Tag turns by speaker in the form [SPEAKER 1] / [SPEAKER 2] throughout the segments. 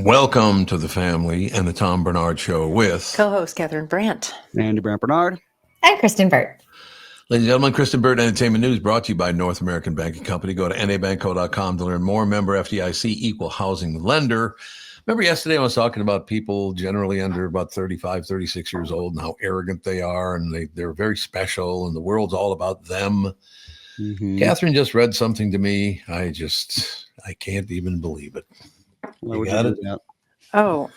[SPEAKER 1] Welcome to the family and the Tom Bernard Show with
[SPEAKER 2] co-host Catherine Brandt.
[SPEAKER 3] Andy Brandt Bernard.
[SPEAKER 4] And Kristen Burt.
[SPEAKER 1] Ladies and gentlemen, Kristen Burt Entertainment News brought to you by North American Banking Company. Go to nabankco.com to learn more. Member FDIC, equal housing lender. Remember yesterday I was talking about people generally under about 35, 36 years old and how arrogant they are and they're very special and the world's all about them. Mm-hmm. Catherine just read something to me. I can't even believe it.
[SPEAKER 3] What would you do that?
[SPEAKER 2] Oh,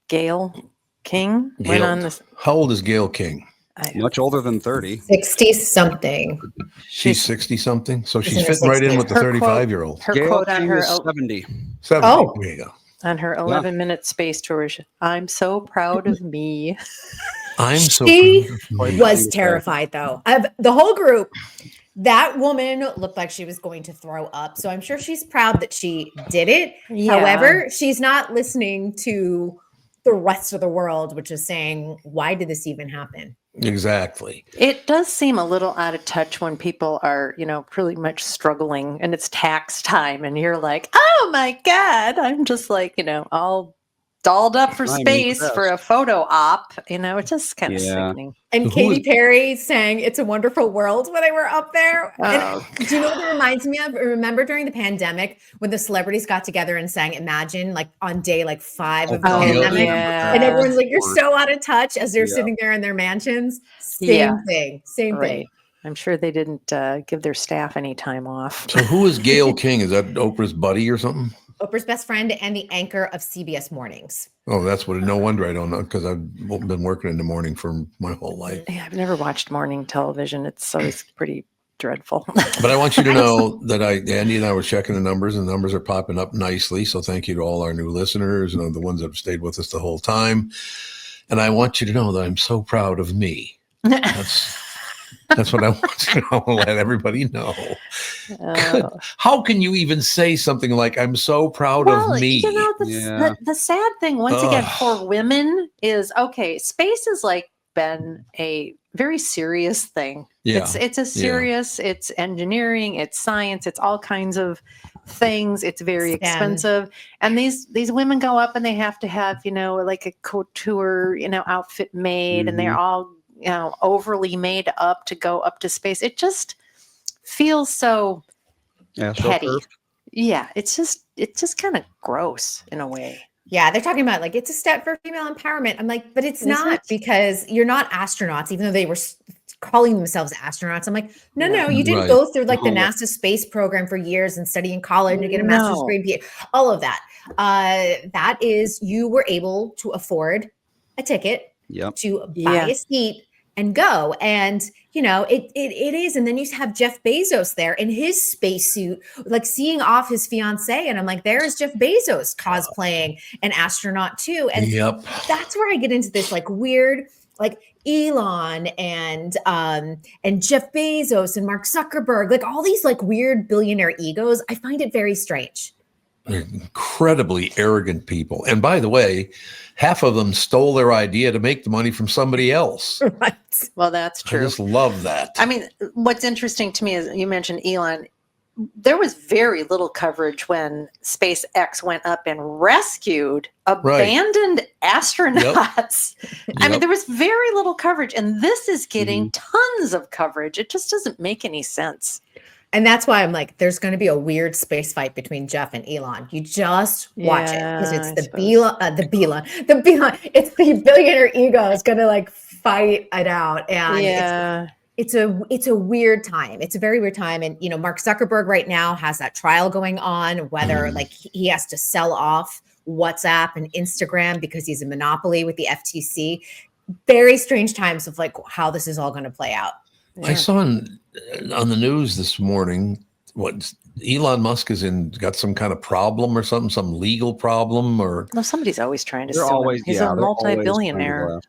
[SPEAKER 2] Gail King went on this.
[SPEAKER 1] How old is Gail King?
[SPEAKER 3] Much older than 30.
[SPEAKER 4] 60-something.
[SPEAKER 1] She's 60-something? So she's fitting right in with the 35-year-old.
[SPEAKER 2] Her
[SPEAKER 3] Gail
[SPEAKER 2] quote on
[SPEAKER 3] King
[SPEAKER 2] her...
[SPEAKER 3] is 70.
[SPEAKER 1] 70.
[SPEAKER 4] Oh.
[SPEAKER 1] There you go.
[SPEAKER 2] On her 11-minute space tour, I'm so proud of me.
[SPEAKER 4] She was terrified, though. Of the whole group, that woman looked like she was going to throw up. So I'm sure she's proud that she did it. Yeah. However, she's not listening to the rest of the world, which is saying, why did this even happen?
[SPEAKER 1] Exactly.
[SPEAKER 2] It does seem a little out of touch when people are, pretty much struggling and it's tax time and you're like, oh my God, I'm just like, all dolled up for space for a photo op. It's just kind of sickening.
[SPEAKER 4] And Katy Perry sang It's a Wonderful World when they were up there. And do you know what it reminds me of? Remember during the pandemic when the celebrities got together and sang Imagine, like on day 5 of the pandemic? Yeah. And everyone's like, you're so out of touch as they're sitting there in their mansions. Same thing.
[SPEAKER 2] I'm sure they didn't give their staff any time off.
[SPEAKER 1] So who is Gail King? Is that Oprah's buddy or something?
[SPEAKER 4] Oprah's best friend and the anchor of CBS Mornings.
[SPEAKER 1] Oh, that's what. No wonder I don't know, because I've been working in the morning for my whole life.
[SPEAKER 2] Yeah, I've never watched morning television. It's always pretty dreadful.
[SPEAKER 1] But I want you to know that Andy and I were checking the numbers, and the numbers are popping up nicely. So thank you to all our new listeners and the ones that have stayed with us the whole time. And I want you to know that I'm so proud of me. That's what I want you to let everybody know. How can you even say something like, I'm so proud of me?
[SPEAKER 2] The sad thing, once again, for women is, space has been a very serious thing. Yeah. It's a serious, it's engineering, it's science, it's all kinds of things. It's very expensive. And these women go up and they have to have, like a couture, outfit made, and they're all overly made up to go up to space. It just feels so petty. Yeah, it's just kind of gross in a way.
[SPEAKER 4] Yeah, they're talking about it's a step for female empowerment. I'm like, but it's not, because you're not astronauts, even though they were calling themselves astronauts. I'm like, no, you didn't go through the NASA space program for years and study in college and get a master's degree, all of that. That is, you were able to afford a ticket to buy a seat and go. And, it is. And then you have Jeff Bezos there in his spacesuit, seeing off his fiance. And I'm like, there's Jeff Bezos cosplaying an astronaut too. And that's where I get into this weird, Elon and Jeff Bezos and Mark Zuckerberg, all these weird billionaire egos. I find it very strange.
[SPEAKER 1] They're incredibly arrogant people. And by the way, half of them stole their idea to make the money from somebody else.
[SPEAKER 4] Right.
[SPEAKER 2] Well, that's true.
[SPEAKER 1] I just love that.
[SPEAKER 2] I mean, what's interesting to me is you mentioned Elon. There was very little coverage when SpaceX went up and rescued abandoned astronauts. I mean, there was very little coverage, and this is getting tons of coverage. It just doesn't make any sense.
[SPEAKER 4] And that's why I'm like, there's going to be a weird space fight between Jeff and Elon. You just watch it, because it's the billionaire ego is going to fight it out. And it's a weird time. It's a very weird time. And, Mark Zuckerberg right now has that trial going on, whether he has to sell off WhatsApp and Instagram because he's a monopoly with the FTC. Very strange times of how this is all going to play out.
[SPEAKER 1] Yeah. I saw on the news this morning, Elon Musk got some kind of problem or something, some legal problem, or
[SPEAKER 2] no, somebody's always trying to sue him. He's a multi-billionaire.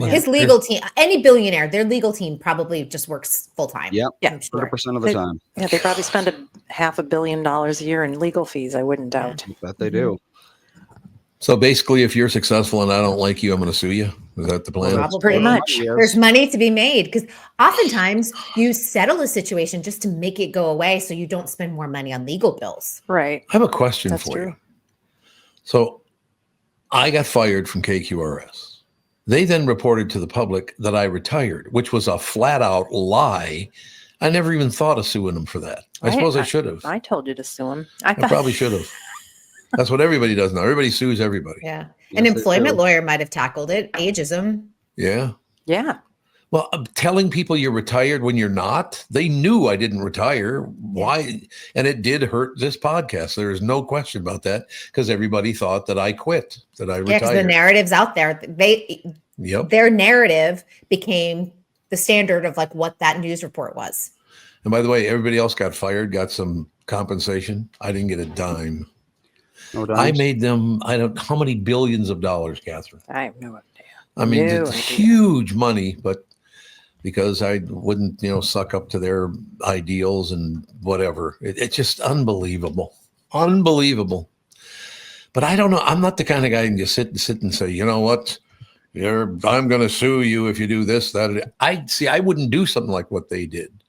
[SPEAKER 4] His legal team, any billionaire, their legal team probably just works full time.
[SPEAKER 3] Yeah, 100% of the time.
[SPEAKER 2] Yeah, they probably spend $500 million a year in legal fees. I wouldn't doubt.
[SPEAKER 3] I bet they do.
[SPEAKER 1] So basically, if you're successful and I don't like you, I'm going to sue you. Is that the plan?
[SPEAKER 4] Probably. Pretty much. There's money to be made, because oftentimes you settle a situation just to make it go away so you don't spend more money on legal bills.
[SPEAKER 2] Right.
[SPEAKER 1] I have a question for you. So I got fired from KQRS. They then reported to the public that I retired, which was a flat out lie. I never even thought of suing them for that. I suppose I should have.
[SPEAKER 2] I told you to sue him.
[SPEAKER 1] I probably should have. That's what everybody does now. Everybody sues everybody.
[SPEAKER 4] Yeah. An employment lawyer might have tackled it. Ageism.
[SPEAKER 1] Yeah.
[SPEAKER 2] Yeah.
[SPEAKER 1] Well, telling people you're retired when you're not, they knew I didn't retire. Why? And it did hurt this podcast. There is no question about that because everybody thought that I quit, that I retired.
[SPEAKER 4] Yeah, because the narrative's out there. Their narrative became the standard of like what that news report was.
[SPEAKER 1] And by the way, everybody else got fired, got some compensation. I didn't get a dime.
[SPEAKER 3] No
[SPEAKER 1] I made them, I don't how many billions of dollars, Catherine?
[SPEAKER 2] I have no idea.
[SPEAKER 1] I mean, it's huge money, but because I wouldn't, suck up to their ideals and whatever. It's just unbelievable. Unbelievable. But I don't know. I'm not the kind of guy who can just sit and say, you know what? I'm going to sue you if you do this, that. I wouldn't do something like what they did.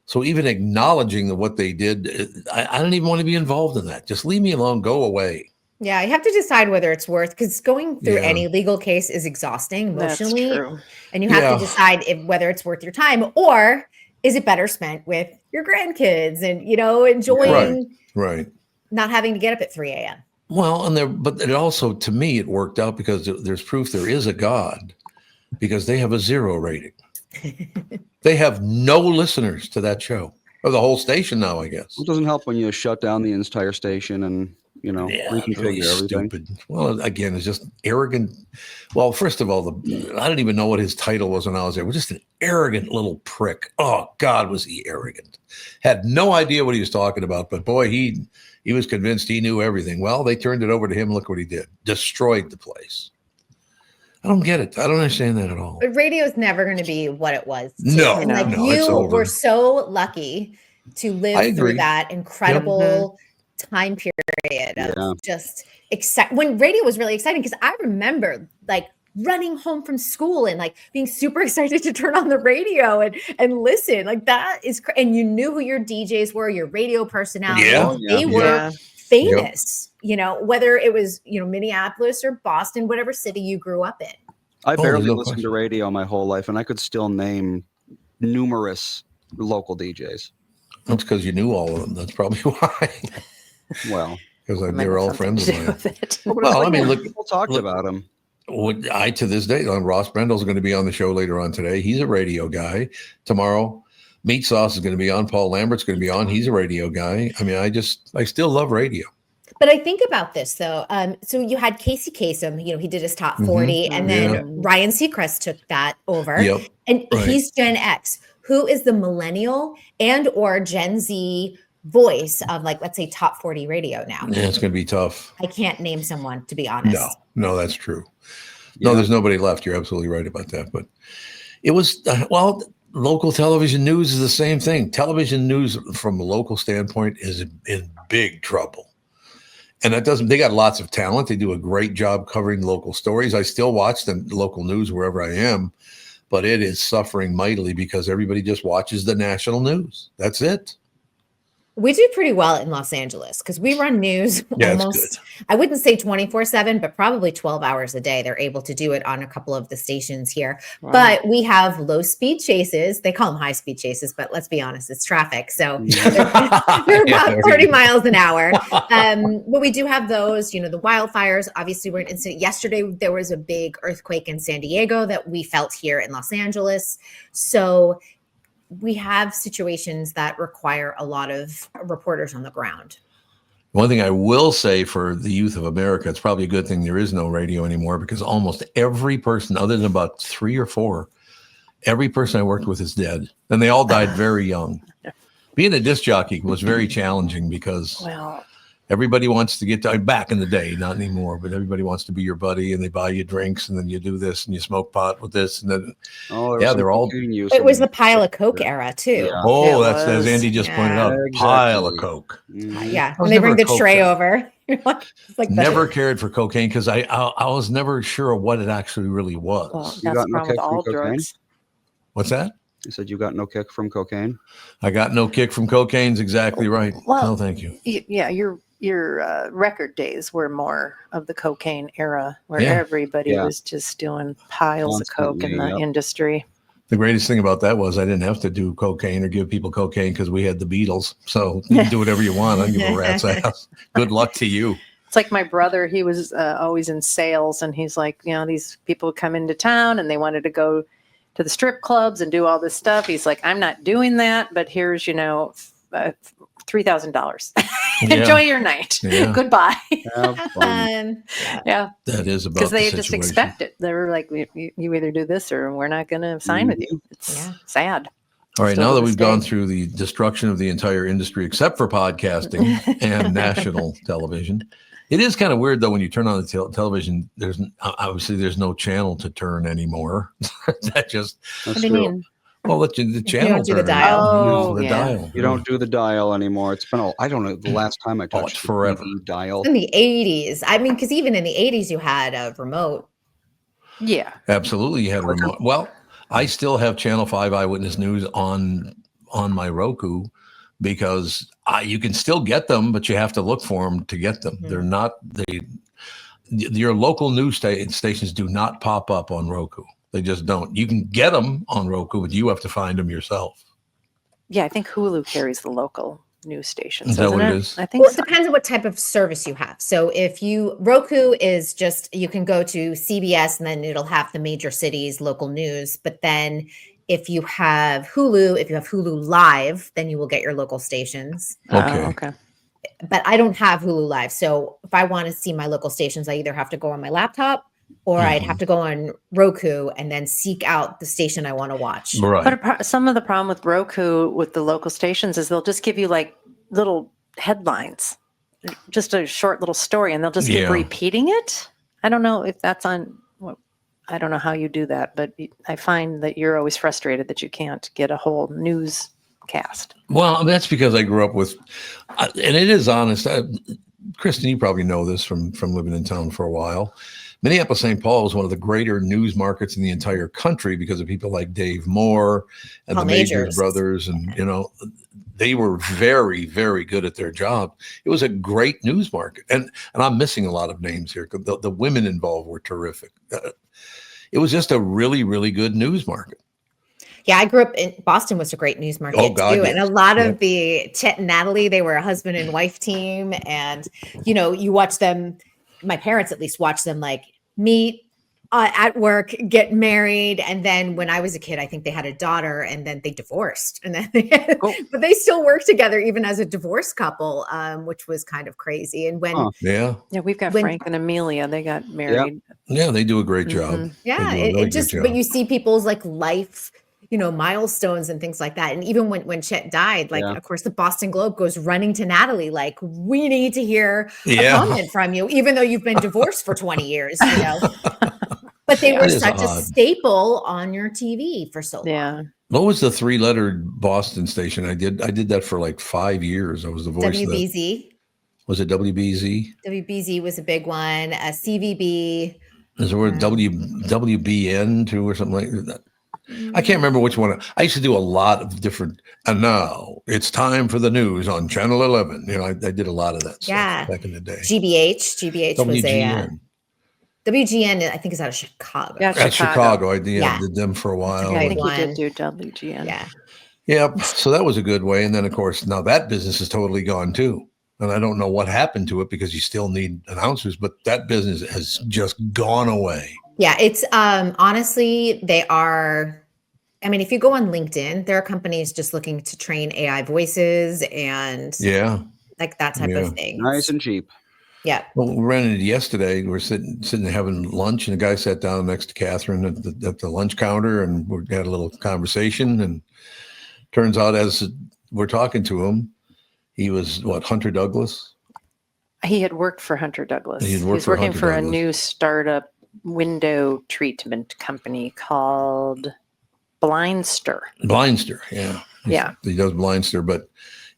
[SPEAKER 1] So even acknowledging what they did, I don't even want to be involved in that. Just leave me alone. Go away.
[SPEAKER 4] Yeah, you have to decide whether it's worth, because going through any legal case is exhausting emotionally.
[SPEAKER 2] That's true.
[SPEAKER 4] And you have to decide whether it's worth your time, or is it better spent with your grandkids and, enjoying not having to get up at 3 a.m.
[SPEAKER 1] Well, but it also, to me, it worked out because there's proof there is a God, because they have a 0 rating. They have no listeners to that show, or the whole station now, I guess.
[SPEAKER 3] It doesn't help when you shut down the entire station and reconfigure
[SPEAKER 1] really
[SPEAKER 3] everything.
[SPEAKER 1] Stupid. Well, again, it's just arrogant. Well, first of all, I don't even know what his title was when I was there. We're just an arrogant little prick. Oh God, was he arrogant? Had no idea what he was talking about, but boy, he was convinced he knew everything. Well, they turned it over to him. Look what he did. Destroyed the place. I don't get it. I don't understand that at all.
[SPEAKER 4] But radio is never going to be what it was.
[SPEAKER 1] No,
[SPEAKER 4] you were so lucky to live through that incredible time period of just when radio was really exciting, because I remember like running home from school and like being super excited to turn on the radio and listen. Like that is and you knew who your DJs were, your radio personalities. They were famous, whether it was Minneapolis or Boston, whatever city you grew up in.
[SPEAKER 3] I barely listened to radio my whole life, and I could still name numerous local DJs.
[SPEAKER 1] That's because you knew all of them. That's probably why.
[SPEAKER 3] Well,
[SPEAKER 1] because they were all friends of mine.
[SPEAKER 3] Well, I mean, look, people talked about him.
[SPEAKER 1] To this day, Ross Brendel's going to be on the show later on today. He's a radio guy. Tomorrow, Meat Sauce is going to be on. Paul Lambert's going to be on. He's a radio guy. I mean, I still love radio.
[SPEAKER 4] But I think about this though. So you had Casey Kasem, he did his top 40, and then Ryan Seacrest took that over, and he's Gen X. Who is the millennial and or Gen Z voice of, like, let's say top 40 radio now?
[SPEAKER 1] Yeah, it's going to be tough.
[SPEAKER 4] I can't name someone, to be honest.
[SPEAKER 1] No, that's true. No, there's nobody left. You're absolutely right about that. But it was, local television news is the same thing. Television news from a local standpoint is in big trouble. And they got lots of talent. They do a great job covering local stories. I still watch the local news wherever I am, but it is suffering mightily because everybody just watches the national news. That's it.
[SPEAKER 4] We do pretty well in Los Angeles because we run news almost, I wouldn't say 24/7, but probably 12 hours a day. They're able to do it on a couple of the stations here. Wow. But we have low speed chases. They call them high speed chases, but let's be honest, it's traffic. So they're about 30 miles an hour. But we do have those, the wildfires. Obviously, we're an incident. Yesterday, there was a big earthquake in San Diego that we felt here in Los Angeles. So we have situations that require a lot of reporters on the ground.
[SPEAKER 1] One thing I will say for the youth of America, it's probably a good thing there is no radio anymore, because almost every person, other than about 3 or 4, every person I worked with is dead. And they all died very young. Being a disc jockey was very challenging because everybody wants to get back in the day, not anymore, but everybody wants to be your buddy, and they buy you drinks, and then you do this and you smoke pot with this. And then, they're all.
[SPEAKER 4] It was the pile of Coke era too.
[SPEAKER 1] Yeah. Oh, that's as Andy just pointed out, pile of Coke.
[SPEAKER 4] Yeah. When they bring the tray over.
[SPEAKER 1] Never cared for cocaine because I was never sure what it actually really was.
[SPEAKER 2] Well, that's the problem with all drugs.
[SPEAKER 1] What's that?
[SPEAKER 3] You said you got no kick from cocaine?
[SPEAKER 1] I got no kick from cocaine's exactly right. Well, no, thank you.
[SPEAKER 2] Yeah, you're record days were more of the cocaine era, where everybody was just doing piles of coke in the industry.
[SPEAKER 1] The greatest thing about that was I didn't have to do cocaine or give people cocaine because we had the Beatles. So you can do whatever you want. I don't give a rat's ass. Good luck to you.
[SPEAKER 2] It's like my brother, he was always in sales, and he's like, these people come into town and they wanted to go to the strip clubs and do all this stuff. He's like, I'm not doing that, but here's, $3,000. Enjoy your night. Yeah. Goodbye. Yeah.
[SPEAKER 1] That is about
[SPEAKER 2] because they just expect it. They were like, you either do this or we're not going to sign with you. It's sad.
[SPEAKER 1] All right. Now that we've gone through the destruction of the entire industry, except for podcasting and national television, it is kind of weird though when you turn on the television. There's no channel to turn anymore. What do you mean? Well, the channel.
[SPEAKER 4] You don't do the dial.
[SPEAKER 1] Dial.
[SPEAKER 3] You don't do the dial anymore. It's been I don't know the last time I touched
[SPEAKER 1] forever.
[SPEAKER 3] The dial.
[SPEAKER 4] In the 80s. I mean, because even in the 80s, you had a remote.
[SPEAKER 2] Yeah.
[SPEAKER 1] Absolutely. You had a remote. Well, I still have Channel 5 Eyewitness News on my Roku because you can still get them, but you have to look for them to get them. Mm-hmm. They're not your local news stations do not pop up on Roku. They just don't. You can get them on Roku, but you have to find them yourself.
[SPEAKER 2] Yeah, I think Hulu carries the local news stations.
[SPEAKER 1] Is that what it is?
[SPEAKER 2] I think
[SPEAKER 4] it depends on what type of service you have. So if Roku is just, you can go to CBS and then it'll have the major cities, local news. But then if you have Hulu Live, then you will get your local stations.
[SPEAKER 1] Okay.
[SPEAKER 4] But I don't have Hulu Live. So if I want to see my local stations, I either have to go on my laptop or I'd have to go on Roku and then seek out the station I want to watch.
[SPEAKER 1] Right.
[SPEAKER 2] But some of the problem with Roku with the local stations is they'll just give you like little headlines, just a short little story, and they'll just keep repeating it. I don't know if that's on. I don't know how you do that, but I find that you're always frustrated that you can't get a whole newscast.
[SPEAKER 1] Well, that's because I grew up with, and it is honest. Kristen, you probably know this from living in town for a while. Minneapolis, St. Paul is one of the greater news markets in the entire country because of people like Dave Moore and the Majors brothers. And, they were very, very good at their job. It was a great news market. And I'm missing a lot of names here. The women involved were terrific. It was just a really, really good news market.
[SPEAKER 4] Yeah, I grew up in Boston, was a great news market too. Yes. And a lot of the Chet and Natalie, they were a husband and wife team. And, you watch them, my parents at least watched them like meet at work, get married. And then when I was a kid, I think they had a daughter and then they divorced. And then but they still work together even as a divorced couple, which was kind of crazy. And when
[SPEAKER 2] we've got Frank and Amelia, they got married.
[SPEAKER 1] Yeah, they do a great job.
[SPEAKER 4] Yeah, but you see people's like life, milestones and things like that. And even when Chet died, of course, the Boston Globe goes running to Natalie, like, we need to hear a comment from you, even though you've been divorced for 20 years, But they were such a staple on your TV for so long.
[SPEAKER 2] Yeah.
[SPEAKER 1] What was the 3-lettered Boston station? I did that for like 5 years. I was the voice
[SPEAKER 4] WBZ.
[SPEAKER 1] Was it WBZ?
[SPEAKER 4] WBZ was a big one. CVB.
[SPEAKER 1] Is there a WBN too or something like that? I can't remember which one. I used to do a lot of different. And now it's time for the news on Channel 11. I did a lot of that stuff back in the day.
[SPEAKER 4] GBH was a WGN. I think is out of Chicago.
[SPEAKER 1] Yeah, Chicago. I did them for a while.
[SPEAKER 2] I think you did do WGN.
[SPEAKER 4] Yeah.
[SPEAKER 1] Yep. So that was a good way. And then of course now that business is totally gone too. And I don't know what happened to it because you still need announcers, but that business has just gone away.
[SPEAKER 4] Yeah, it's honestly, they are. I mean, if you go on LinkedIn, there are companies just looking to train AI voices and like that type of thing.
[SPEAKER 3] Nice and cheap.
[SPEAKER 4] Yeah.
[SPEAKER 1] Well, we ran into yesterday. We're sitting having lunch, and the guy sat down next to Catherine at the lunch counter, and we had a little conversation. And turns out, as we're talking to him, he was Hunter Douglas.
[SPEAKER 2] He had worked for Hunter Douglas. He was working for a new startup window treatment company called Blindster.
[SPEAKER 1] Yeah. He does Blindster, but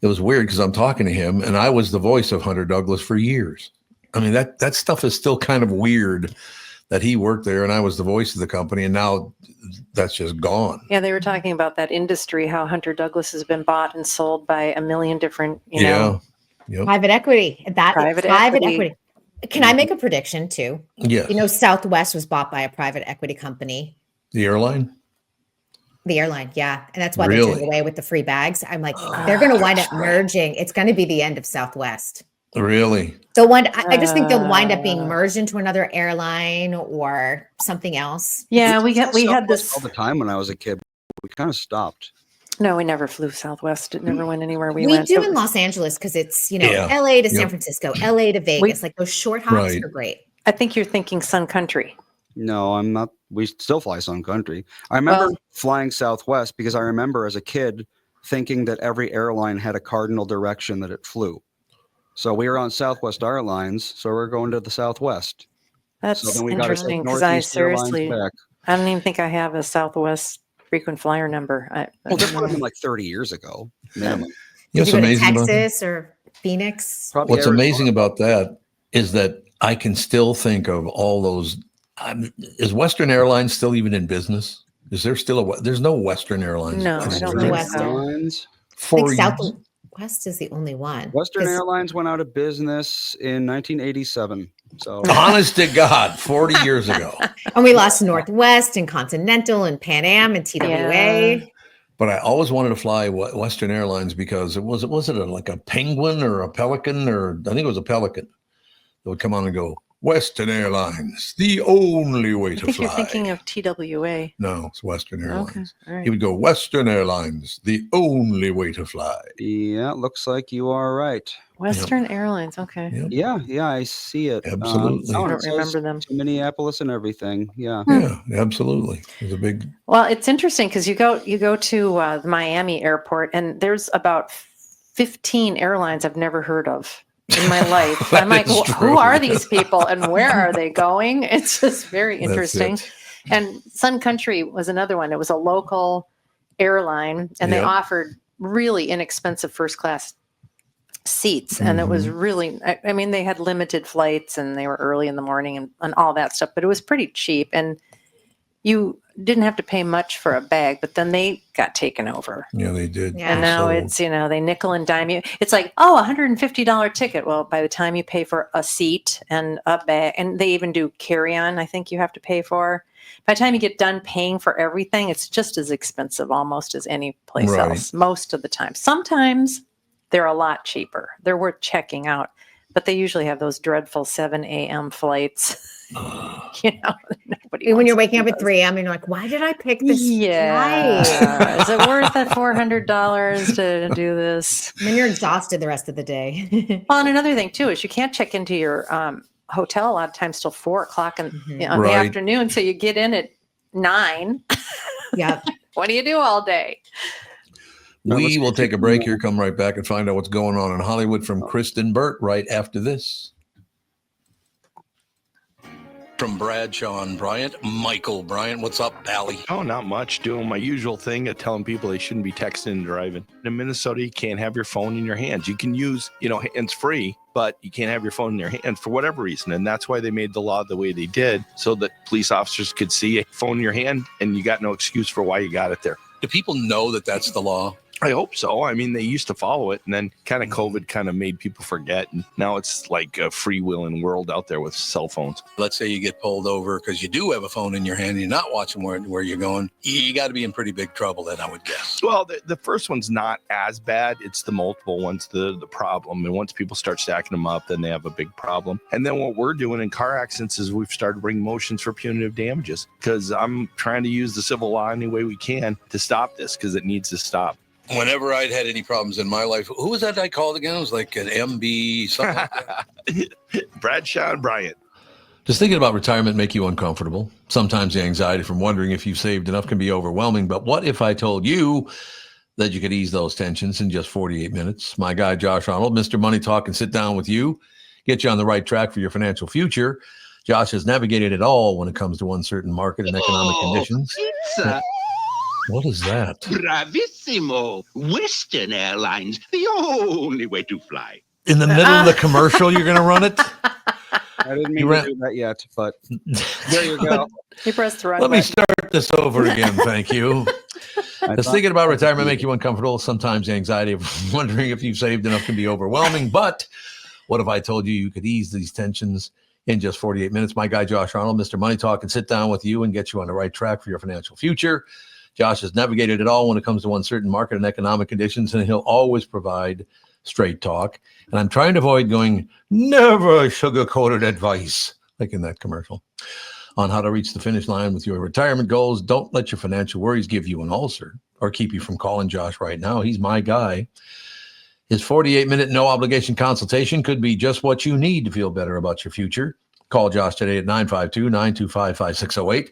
[SPEAKER 1] it was weird because I'm talking to him and I was the voice of Hunter Douglas for years. I mean, that stuff is still kind of weird that he worked there and I was the voice of the company and now that's just gone.
[SPEAKER 2] Yeah, they were talking about that industry, how Hunter Douglas has been bought and sold by a million different,
[SPEAKER 1] Yep.
[SPEAKER 4] Private equity.
[SPEAKER 2] Private
[SPEAKER 4] Private
[SPEAKER 2] equity.
[SPEAKER 4] equity. Can I make a prediction too?
[SPEAKER 1] Yes.
[SPEAKER 4] You know, Southwest was bought by a private equity company.
[SPEAKER 1] The airline?
[SPEAKER 4] The airline, yeah. And that's why
[SPEAKER 1] Really?
[SPEAKER 4] they're doing away with the free bags. I'm like, they're going to wind up merging. It's going to be the end of Southwest.
[SPEAKER 1] Really?
[SPEAKER 4] I just think they'll wind up being merged into another airline or something else.
[SPEAKER 2] Yeah, we had
[SPEAKER 3] Southwest
[SPEAKER 2] this
[SPEAKER 3] all the time when I was a kid. We kind of stopped.
[SPEAKER 2] No, we never flew Southwest. It never went anywhere we
[SPEAKER 4] We
[SPEAKER 2] went.
[SPEAKER 4] do in Los Angeles because it's,
[SPEAKER 1] Yeah.
[SPEAKER 4] LA to
[SPEAKER 1] Yep.
[SPEAKER 4] San Francisco, LA to Vegas. Like those short hops
[SPEAKER 1] Right.
[SPEAKER 4] are great.
[SPEAKER 2] I think you're thinking Sun Country.
[SPEAKER 3] No, I'm not. We still fly Sun Country. I remember flying Southwest because I remember as a kid thinking that every airline had a cardinal direction that it flew. So we were on Southwest Airlines, so we're going to the Southwest.
[SPEAKER 2] That's
[SPEAKER 3] So then we got to take
[SPEAKER 2] interesting because I
[SPEAKER 3] Northeast Airlines
[SPEAKER 2] seriously,
[SPEAKER 3] back.
[SPEAKER 2] I don't even think I have a Southwest frequent flyer number.
[SPEAKER 3] Well, this would have been like 30 years ago. Minimum.
[SPEAKER 1] You know
[SPEAKER 4] Did
[SPEAKER 1] what's
[SPEAKER 4] you go to
[SPEAKER 1] amazing about that?
[SPEAKER 4] Texas or Phoenix?
[SPEAKER 3] Probably
[SPEAKER 1] What's
[SPEAKER 3] Arizona.
[SPEAKER 1] amazing about that is that I can still think of all those. Is Western Airlines still even in business? Is there still there's no Western Airlines?
[SPEAKER 2] No, I
[SPEAKER 1] business,
[SPEAKER 2] don't
[SPEAKER 1] right?
[SPEAKER 2] think
[SPEAKER 4] Western.
[SPEAKER 2] so.
[SPEAKER 3] Airlines.
[SPEAKER 4] Like
[SPEAKER 1] For
[SPEAKER 4] Southwest is the only one.
[SPEAKER 3] Western
[SPEAKER 4] 'Cause-
[SPEAKER 3] Airlines went out of business in 1987. So
[SPEAKER 1] honest to God, 40 years ago.
[SPEAKER 4] And we lost Northwest and Continental and Pan Am and TWA.
[SPEAKER 2] Yeah.
[SPEAKER 1] But I always wanted to fly Western Airlines because was it like a penguin or a pelican, or I think it was a pelican that would come on and go, Western Airlines, the only way
[SPEAKER 2] I
[SPEAKER 1] to
[SPEAKER 2] think
[SPEAKER 1] fly.
[SPEAKER 2] you're thinking of TWA.
[SPEAKER 1] No, it's Western Airlines.
[SPEAKER 2] Okay, all right.
[SPEAKER 1] He would go, Western Airlines, the only way to fly.
[SPEAKER 3] yeah, looks like you are right.
[SPEAKER 2] Western Airlines. Okay.
[SPEAKER 1] Yep.
[SPEAKER 3] Yeah, I see it.
[SPEAKER 1] Absolutely.
[SPEAKER 2] I
[SPEAKER 3] it
[SPEAKER 2] don't
[SPEAKER 3] says
[SPEAKER 2] remember them.
[SPEAKER 3] to Minneapolis and everything. Yeah.
[SPEAKER 1] Yeah, absolutely. It was a big.
[SPEAKER 2] Well, it's interesting because you go to the Miami airport and there's about 15 airlines I've never heard of in my life. I'm like,
[SPEAKER 1] is
[SPEAKER 2] who
[SPEAKER 1] true.
[SPEAKER 2] are these people and where are they going? It's just very
[SPEAKER 1] That's
[SPEAKER 2] interesting.
[SPEAKER 1] it.
[SPEAKER 2] And Sun Country was another one. It was a local airline and they
[SPEAKER 1] Yep.
[SPEAKER 2] offered really inexpensive first class seats. And it was really, I mean, they had limited flights and they were early in the morning and all that stuff, but it was pretty cheap. And you didn't have to pay much for a bag, but then they got taken over.
[SPEAKER 1] Yeah, they did.
[SPEAKER 4] Yeah.
[SPEAKER 2] And now
[SPEAKER 1] So-
[SPEAKER 2] it's, they nickel and dime you. It's like, oh, $150 ticket. Well, by the time you pay for a seat and a bag, and they even do carry-on, I think you have to pay for. By the time you get done paying for everything, it's just as expensive almost as any place
[SPEAKER 1] Right.
[SPEAKER 2] else, most of the time. Sometimes they're a lot cheaper. They're worth checking out, but they usually have those dreadful 7 a.m. flights. Nobody
[SPEAKER 4] When
[SPEAKER 2] wants
[SPEAKER 4] you're
[SPEAKER 2] to
[SPEAKER 4] waking
[SPEAKER 2] do
[SPEAKER 4] up at
[SPEAKER 2] those.
[SPEAKER 4] 3 a.m. and you're like, why did I pick this flight?
[SPEAKER 2] Yeah. Is it worth that $400 to do this?
[SPEAKER 4] And then you're exhausted the rest of the day.
[SPEAKER 2] Well, and another thing too is you can't check into your hotel a lot of times till 4 o'clock in the
[SPEAKER 1] Right.
[SPEAKER 2] afternoon. So you get in at 9.
[SPEAKER 4] Yep.
[SPEAKER 2] What do you do all day?
[SPEAKER 1] We will take a break here, come right back and find out what's going on in Hollywood from Kristen Burt right after this. From Bradshaw and Bryant, Michael Bryant. What's up, Allie?
[SPEAKER 5] Oh, not much. Doing my usual thing of telling people they shouldn't be texting and driving. In Minnesota, you can't have your phone in your hands. You can use, hands free, but you can't have your phone in your hand for whatever reason. And that's why they made the law the way they did, so that police officers could see a phone in your hand and you got no excuse for why you got it there.
[SPEAKER 1] Do people know that that's the law?
[SPEAKER 5] I hope so. I mean, they used to follow it, and then kind of COVID kind of made people forget. And now it's like a freewheeling world out there with cell phones.
[SPEAKER 1] Let's say you get pulled over because you do have a phone in your hand and you're not watching where you're going. You got to be in pretty big trouble then, I would guess.
[SPEAKER 5] Well, the first one's not as bad. It's the multiple ones, the problem. And once people start stacking them up, then they have a big problem. And then what we're doing in car accidents is we've started bringing motions for punitive damages, because I'm trying to use the civil law any way we can to stop this, because it needs to stop.
[SPEAKER 1] Whenever I'd had any problems in my life, who was that I called again? It was like an MB, something like that.
[SPEAKER 5] Bradshaw and Bryant.
[SPEAKER 1] Does thinking about retirement make you uncomfortable? Sometimes the anxiety from wondering if you've saved enough can be overwhelming. But what if I told you that you could ease those tensions in just 48 minutes? My guy, Josh Arnold, Mr. Money Talk, can sit down with you, get you on the right track for your financial future. Josh has navigated it all when it comes to uncertain market and economic conditions.
[SPEAKER 6] Pizza.
[SPEAKER 1] What is that?
[SPEAKER 6] Bravissimo. Western Airlines, the only way to fly.
[SPEAKER 1] In the middle of the commercial, you're going to run it?
[SPEAKER 3] I didn't mean to do that yet, but there you go.
[SPEAKER 2] You pressed the wrong
[SPEAKER 1] Let me
[SPEAKER 2] button.
[SPEAKER 1] start this over again. Thank you. Does thinking about retirement make you uncomfortable? Sometimes the anxiety of wondering if you've saved enough can be overwhelming. But what if I told you could ease these tensions in just 48 minutes? My guy, Josh Arnold, Mr. Money Talk, can sit down with you and get you on the right track for your financial future. Josh has navigated it all when it comes to uncertain market and economic conditions, and he'll always provide straight talk. And I'm trying to avoid going, never sugar-coated advice, like in that commercial, on how to reach the finish line with your retirement goals. Don't let your financial worries give you an ulcer or keep you from calling Josh right now. He's my guy. His 48-minute no-obligation consultation could be just what you need to feel better about your future. Call Josh today at 952-925-5608.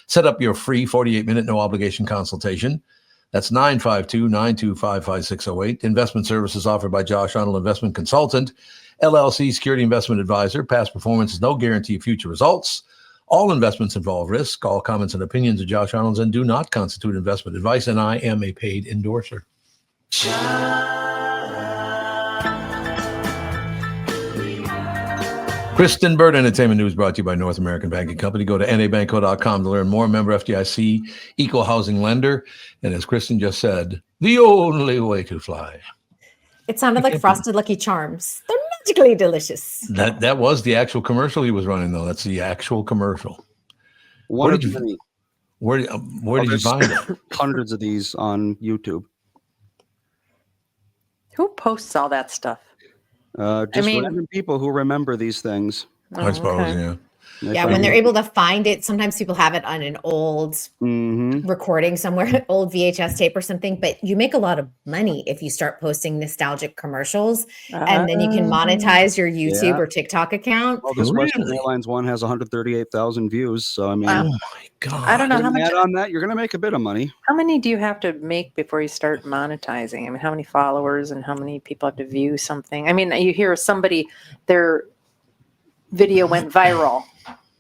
[SPEAKER 1] Set up your free 48-minute no-obligation consultation. That's 952-925-5608. Investment services offered by Josh Arnold Investment Consultant, LLC Security Investment Advisor. Past performance is no guarantee of future results. All investments involve risk. All comments and opinions of Josh Arnold's and do not constitute investment advice, and I am a paid endorser. Kristen Bird Entertainment News brought to you by North American Banking Company. Go to nabanco.com to learn more. Member FDIC, equal housing lender. And as Kristen just said, the only way to fly.
[SPEAKER 4] It sounded like Frosted Lucky Charms. They're magically delicious.
[SPEAKER 1] That was the actual commercial he was running, though. That's the actual commercial. Where did you find it?
[SPEAKER 3] Hundreds of these on YouTube.
[SPEAKER 2] Who posts all that stuff?
[SPEAKER 3] Random people who remember these things.
[SPEAKER 1] I suppose, yeah.
[SPEAKER 4] Yeah, when they're able to find it, sometimes people have it on an old recording somewhere, old VHS tape or something, but you make a lot of money if you start posting nostalgic commercials, and then you can monetize your YouTube or TikTok account.
[SPEAKER 3] Well, this Western Airlines one has 138,000 views, so I mean,
[SPEAKER 1] oh my God.
[SPEAKER 2] I don't know how much
[SPEAKER 3] on that, you're going to make a bit of money.
[SPEAKER 2] How many do you have to make before you start monetizing? I mean, how many followers and how many people have to view something? I mean, you hear somebody, their video went viral,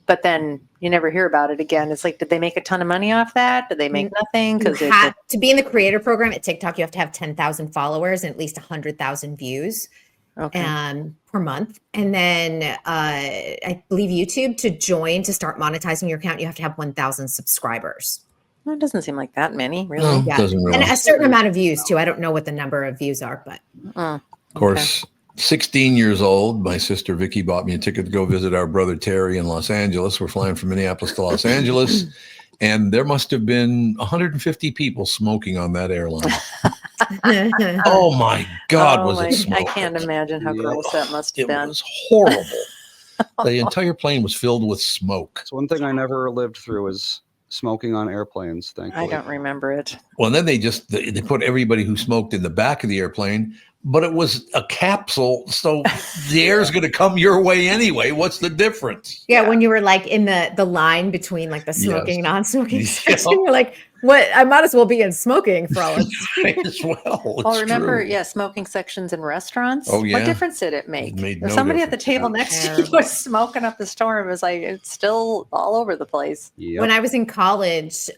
[SPEAKER 2] but then you never hear about it again. It's like, did they make a ton of money off that? Did they make nothing? Because
[SPEAKER 4] to be in the creator program at TikTok, you have to have 10,000 followers and at least 100,000 views per month. And then I believe YouTube, to start monetizing your account, you have to have 1,000 subscribers.
[SPEAKER 2] Well, it doesn't seem like that many, really.
[SPEAKER 1] No, doesn't really.
[SPEAKER 4] And a certain amount of views too. I don't know what the number of views are, but
[SPEAKER 1] of course. 16 years old, my sister Vicky bought me a ticket to go visit our brother Terry in Los Angeles. We're flying from Minneapolis to Los Angeles, and there must have been 150 people smoking on that airline. Oh my God, was it smoking?
[SPEAKER 2] I can't imagine how gross that must have been.
[SPEAKER 1] It was horrible. The entire plane was filled with smoke.
[SPEAKER 3] It's one thing I never lived through is smoking on airplanes, thankfully.
[SPEAKER 2] I don't remember it.
[SPEAKER 1] Well, and then they put everybody who smoked in the back of the airplane, but it was a capsule, so the air's going to come your way anyway. What's the difference?
[SPEAKER 4] Yeah, when you were like in the line between like the smoking and non-smoking section, you're like, what? I might as well be in smoking for all it's
[SPEAKER 1] Might as well.
[SPEAKER 2] Well, remember, smoking sections in restaurants.
[SPEAKER 1] Oh, yeah.
[SPEAKER 2] What difference did it make?
[SPEAKER 1] It made
[SPEAKER 2] if
[SPEAKER 1] no
[SPEAKER 2] somebody
[SPEAKER 1] difference.
[SPEAKER 2] at the table next to you was smoking up the storm, it was like, it's still all over the place.
[SPEAKER 3] Yep.
[SPEAKER 4] When I was in college,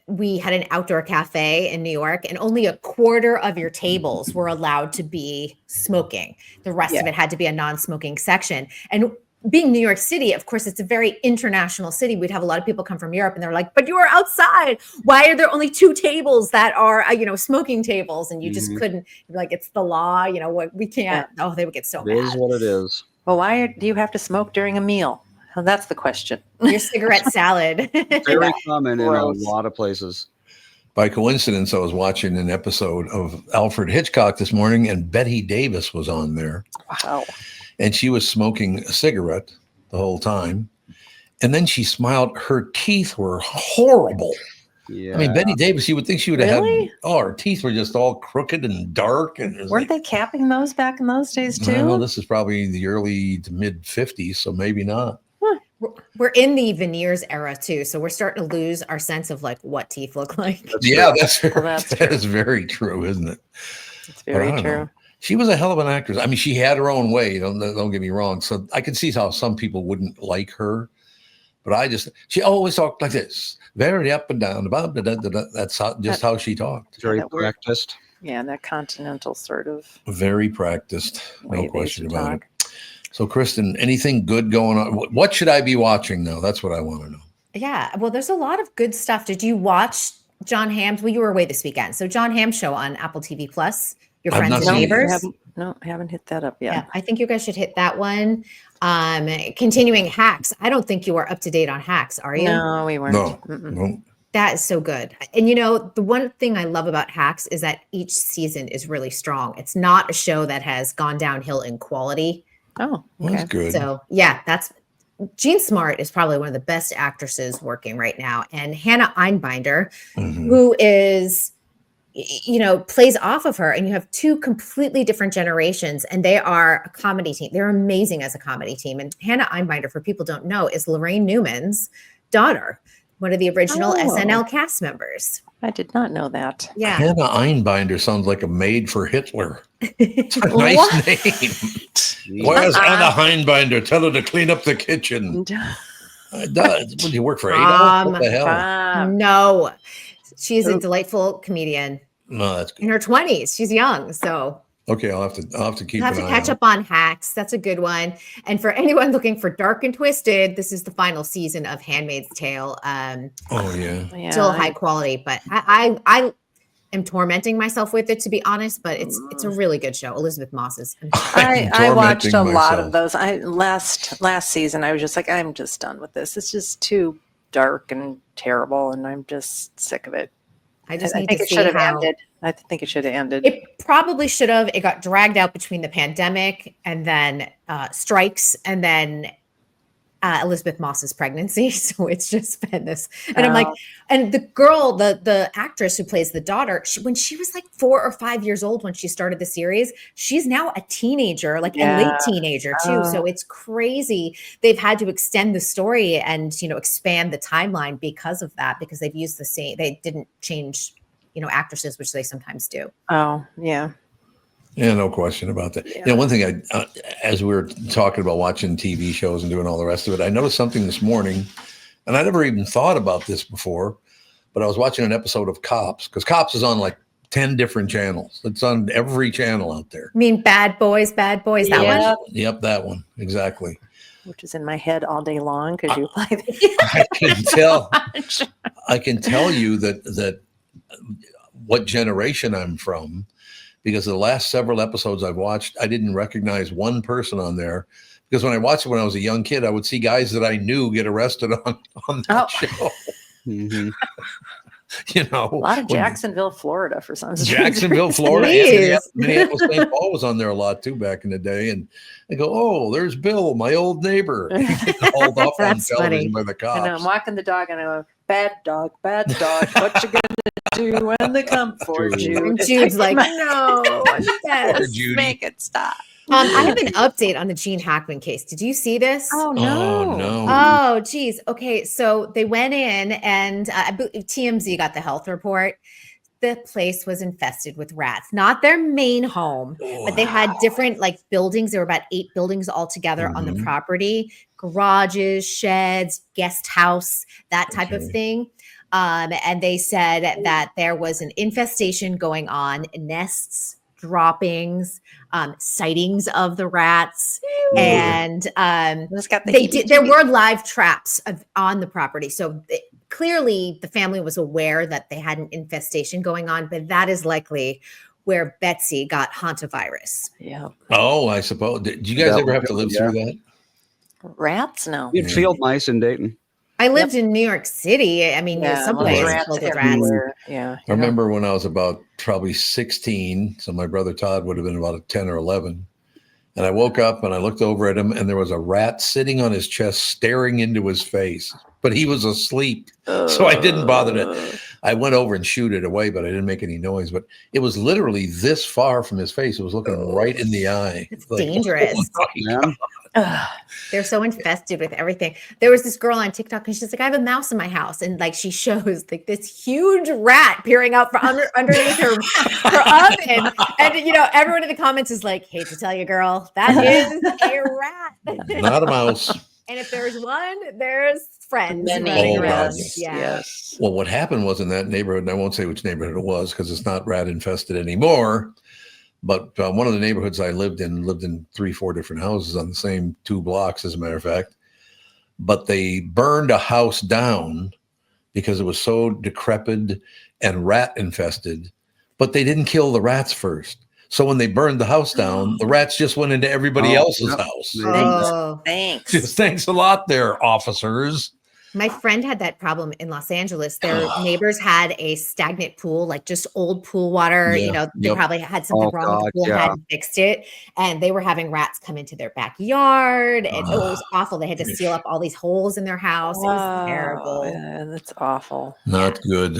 [SPEAKER 4] we had an outdoor cafe in New York, and only a quarter of your tables were allowed to be smoking. The rest of it had to be a non-smoking section. And being New York City, of course, it's a very international city. We'd have a lot of people come from Europe and they're like, but you are outside. Why are there only 2 tables that are, smoking tables? And you just couldn't, like, it's the law, what we can't. Oh, they would get so mad.
[SPEAKER 3] It is what it is.
[SPEAKER 2] Well, why do you have to smoke during a meal? Well, that's the question.
[SPEAKER 4] Your cigarette salad.
[SPEAKER 3] Very common in a lot of places.
[SPEAKER 1] By coincidence, I was watching an episode of Alfred Hitchcock this morning, and Betty Davis was on there.
[SPEAKER 2] Wow.
[SPEAKER 1] And she was smoking a cigarette the whole time. And then she smiled. Her teeth were horrible.
[SPEAKER 3] Yeah.
[SPEAKER 1] I mean, Betty Davis, you would think she would have
[SPEAKER 2] Really?
[SPEAKER 1] had, her teeth were just all crooked and dark. And
[SPEAKER 2] Weren't they capping those back in those days too?
[SPEAKER 1] Well, this is probably the early to mid 50s, so maybe not.
[SPEAKER 4] We're in the veneers era too, so we're starting to lose our sense of like what teeth look like.
[SPEAKER 1] That is very true, isn't it?
[SPEAKER 2] It's very true.
[SPEAKER 1] Know. She was a hell of an actress. I mean, she had her own way. Don't get me wrong. So I can see how some people wouldn't like her, but she always talked like this, very up and down. That's how she talked.
[SPEAKER 3] Very practiced.
[SPEAKER 2] Yeah, that continental sort of.
[SPEAKER 1] Very practiced. No question about it. So, Kristen, anything good going on? What should I be watching now? That's what I want to know.
[SPEAKER 4] Yeah, well, there's a lot of good stuff. Did you watch John Hamm's. Well, you were away this weekend. So John Hamm's show on Apple TV Plus, Your
[SPEAKER 1] I've
[SPEAKER 4] Friends
[SPEAKER 1] not
[SPEAKER 4] and
[SPEAKER 1] seen it.
[SPEAKER 4] Neighbors.
[SPEAKER 2] I haven't hit that up yet.
[SPEAKER 4] Yeah, I think you guys should hit that one. Continuing Hacks. I don't think you are up to date on Hacks, are you?
[SPEAKER 2] No, we weren't.
[SPEAKER 1] No,
[SPEAKER 2] Mm-mm.
[SPEAKER 1] no.
[SPEAKER 4] That is so good. And the one thing I love about Hacks is that each season is really strong. It's not a show that has gone downhill in quality.
[SPEAKER 2] Oh,
[SPEAKER 1] Well,
[SPEAKER 2] okay.
[SPEAKER 1] that's good.
[SPEAKER 4] So yeah, Jean Smart is probably one of the best actresses working right now. And Hannah Einbinder,
[SPEAKER 1] Mhm.
[SPEAKER 4] who is, plays off of her. And you have two completely different generations, and they are a comedy team. They're amazing as a comedy team. And Hannah Einbinder, for people who don't know, is Lorraine Newman's daughter, one of the original SNL cast members.
[SPEAKER 2] I did not know that.
[SPEAKER 4] Yeah.
[SPEAKER 1] Hannah Einbinder sounds like a maid for Hitler. It's a nice name. Where's Hannah Einbinder? Tell her to clean up the kitchen. It does. Would you work for Adolf? What the hell?
[SPEAKER 4] No, she is a delightful comedian
[SPEAKER 1] No, that's good.
[SPEAKER 4] in her 20s. She's young. So
[SPEAKER 1] Okay, I'll have to keep
[SPEAKER 4] you have
[SPEAKER 1] an
[SPEAKER 4] to
[SPEAKER 1] eye
[SPEAKER 4] catch
[SPEAKER 1] on
[SPEAKER 4] up on Hacks. That's a good one. And for anyone looking for Dark and Twisted, this is the final season of Handmaid's Tale.
[SPEAKER 1] Oh yeah.
[SPEAKER 2] Yeah,
[SPEAKER 4] Still high quality, but I am tormenting myself with it, to be honest. But it's a really good show. Elizabeth Moss is.
[SPEAKER 2] I watched a lot
[SPEAKER 1] myself.
[SPEAKER 2] of those. Last season, I was just like, I'm just done with this. It's just too dark and terrible, and I'm just sick of it.
[SPEAKER 4] I just
[SPEAKER 2] I
[SPEAKER 4] need
[SPEAKER 2] think
[SPEAKER 4] to
[SPEAKER 2] it
[SPEAKER 4] see
[SPEAKER 2] should have
[SPEAKER 4] how.
[SPEAKER 2] ended. I think it should have ended.
[SPEAKER 4] It probably should have. It got dragged out between the pandemic and then strikes, and then Elizabeth Moss's pregnancy. So it's just been this. And I'm like, and the girl, the actress who plays the daughter, when she was like 4 or 5 years old when she started the series, she's now a teenager, like a late teenager too. So it's crazy. They've had to extend the story and expand the timeline because of that, because they've used the same. They didn't change actresses, which they sometimes do.
[SPEAKER 2] Oh, yeah.
[SPEAKER 1] Yeah, no question about that.
[SPEAKER 2] Yeah.
[SPEAKER 1] One thing as we were talking about watching TV shows and doing all the rest of it, I noticed something this morning, and I never even thought about this before, but I was watching an episode of Cops, because Cops is on like 10 different channels. It's on every channel out there.
[SPEAKER 4] I mean, Bad Boys, that one?
[SPEAKER 1] Yep, that one. Exactly.
[SPEAKER 2] Which is in my head all day long because you play
[SPEAKER 1] I can tell you that what generation I'm from, because the last several episodes I've watched, I didn't recognize one person on there, because when I watched it when I was a young kid, I would see guys that I knew get arrested on that show.
[SPEAKER 3] Mm-hmm.
[SPEAKER 2] a lot of Jacksonville, Florida for some reason.
[SPEAKER 1] Jacksonville, Florida, and Minneapolis, St. Paul was on there a lot too back in the day. And they go, "Oh, there's Bill, my old neighbor." Hauled off on television by the cops.
[SPEAKER 2] And I'm walking the dog, and I go, "Bad dog, what you gonna do when they come for you?"
[SPEAKER 4] And Jude's like, "No, yes,
[SPEAKER 2] make it stop."
[SPEAKER 4] I have an update on the Gene Hackman case. Did you see this?
[SPEAKER 2] Oh no!
[SPEAKER 1] Oh no!
[SPEAKER 4] Oh geez. Okay, so they went in, and TMZ got the health report. The place was infested with rats. Not their main home, but they had different buildings. There were about 8 buildings altogether on the property: garages, sheds, guest house, that type of thing. And they said that there was an infestation going on, nests, droppings, sightings of the rats, and there were live traps on the property. So clearly the family was aware that they had an infestation going on, but that is likely where Betsy got hantavirus.
[SPEAKER 2] Yeah.
[SPEAKER 1] Oh, I suppose. Did you guys ever have to live through that?
[SPEAKER 2] Rats? No.
[SPEAKER 3] We had field mice in Dayton.
[SPEAKER 4] I lived in New York City. I mean, some places filled with rats.
[SPEAKER 2] Yeah.
[SPEAKER 1] I remember when I was about probably 16. So my brother Todd would have been about 10 or 11. And I woke up and I looked over at him, and there was a rat sitting on his chest, staring into his face. But he was asleep. So I didn't bother to. I went over and shooed it away, but I didn't make any noise. But it was literally this far from his face. It was looking right in the eye.
[SPEAKER 4] It's dangerous.
[SPEAKER 3] Yeah.
[SPEAKER 4] They're so infested with everything. There was this girl on TikTok, and she's like, "I have a mouse in my house," and she shows this huge rat peering out from underneath her oven, and everyone in the comments is like, "Hate to tell you, girl, that is a rat,
[SPEAKER 1] Not a mouse."
[SPEAKER 4] And if there's one, there's friends
[SPEAKER 2] Many
[SPEAKER 4] running around.
[SPEAKER 2] rats.
[SPEAKER 4] Yeah.
[SPEAKER 2] Yes.
[SPEAKER 1] Well, what happened was in that neighborhood, and I won't say which neighborhood it was because it's not rat infested anymore. But one of the neighborhoods I lived in 3-4 different houses on the same 2 blocks, as a matter of fact. But they burned a house down because it was so decrepit and rat infested, but they didn't kill the rats first. So when they burned the house down, the rats just went into everybody else's house.
[SPEAKER 2] Thanks.
[SPEAKER 1] Just thanks a lot there, officers.
[SPEAKER 4] My friend had that problem in Los Angeles. Their neighbors had a stagnant pool, like just old pool water. They probably had something wrong with the pool, hadn't fixed it. And they were having rats come into their backyard. And it was awful. They had to seal up all these holes in their house. It was terrible.
[SPEAKER 2] Yeah, that's awful.
[SPEAKER 1] Not good.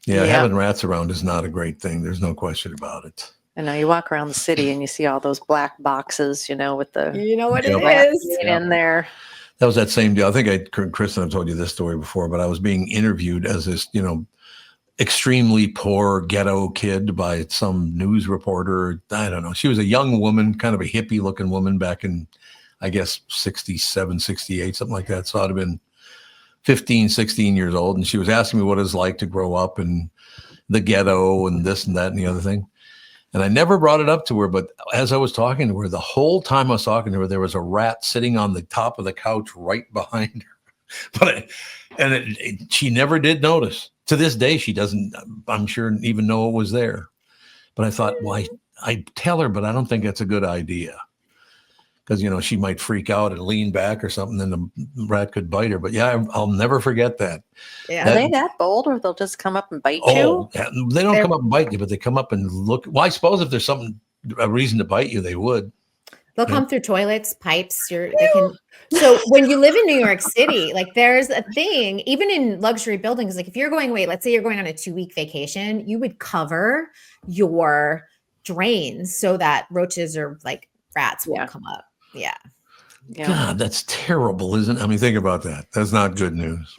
[SPEAKER 1] Yeah, having rats around is not a great thing. There's no question about it.
[SPEAKER 2] I know you walk around the city and you see all those black boxes, with the
[SPEAKER 4] what it is
[SPEAKER 2] in there.
[SPEAKER 1] That was that same deal. I think Kristen, I've told you this story before, but I was being interviewed as this, extremely poor ghetto kid by some news reporter. I don't know. She was a young woman, kind of a hippie looking woman back in, I guess, 67, 68, something like that. So I'd have been 15, 16 years old. And she was asking me what it was like to grow up in the ghetto and this and that and the other thing. And I never brought it up to her, but as I was talking to her, the whole time I was talking to her, there was a rat sitting on the top of the couch right behind her. She never did notice. To this day, she doesn't, I'm sure, even know it was there. But I thought, well, I tell her, but I don't think that's a good idea. Because, she might freak out and lean back or something, then the rat could bite her. But yeah, I'll never forget that.
[SPEAKER 2] Yeah. Are they that bold, or they'll just come up and bite you?
[SPEAKER 1] Yeah, they don't come up and bite you, but they come up and look. Well, I suppose if there's a reason to bite you, they would.
[SPEAKER 4] They'll come through toilets, pipes. So when you live in New York City, like there's a thing, even in luxury buildings, like if you're going away, let's say you're going on a 2-week vacation, you would cover your drains so that roaches or like rats won't come up. Yeah.
[SPEAKER 1] God, that's terrible, isn't it? I mean, think about that. That's not good news.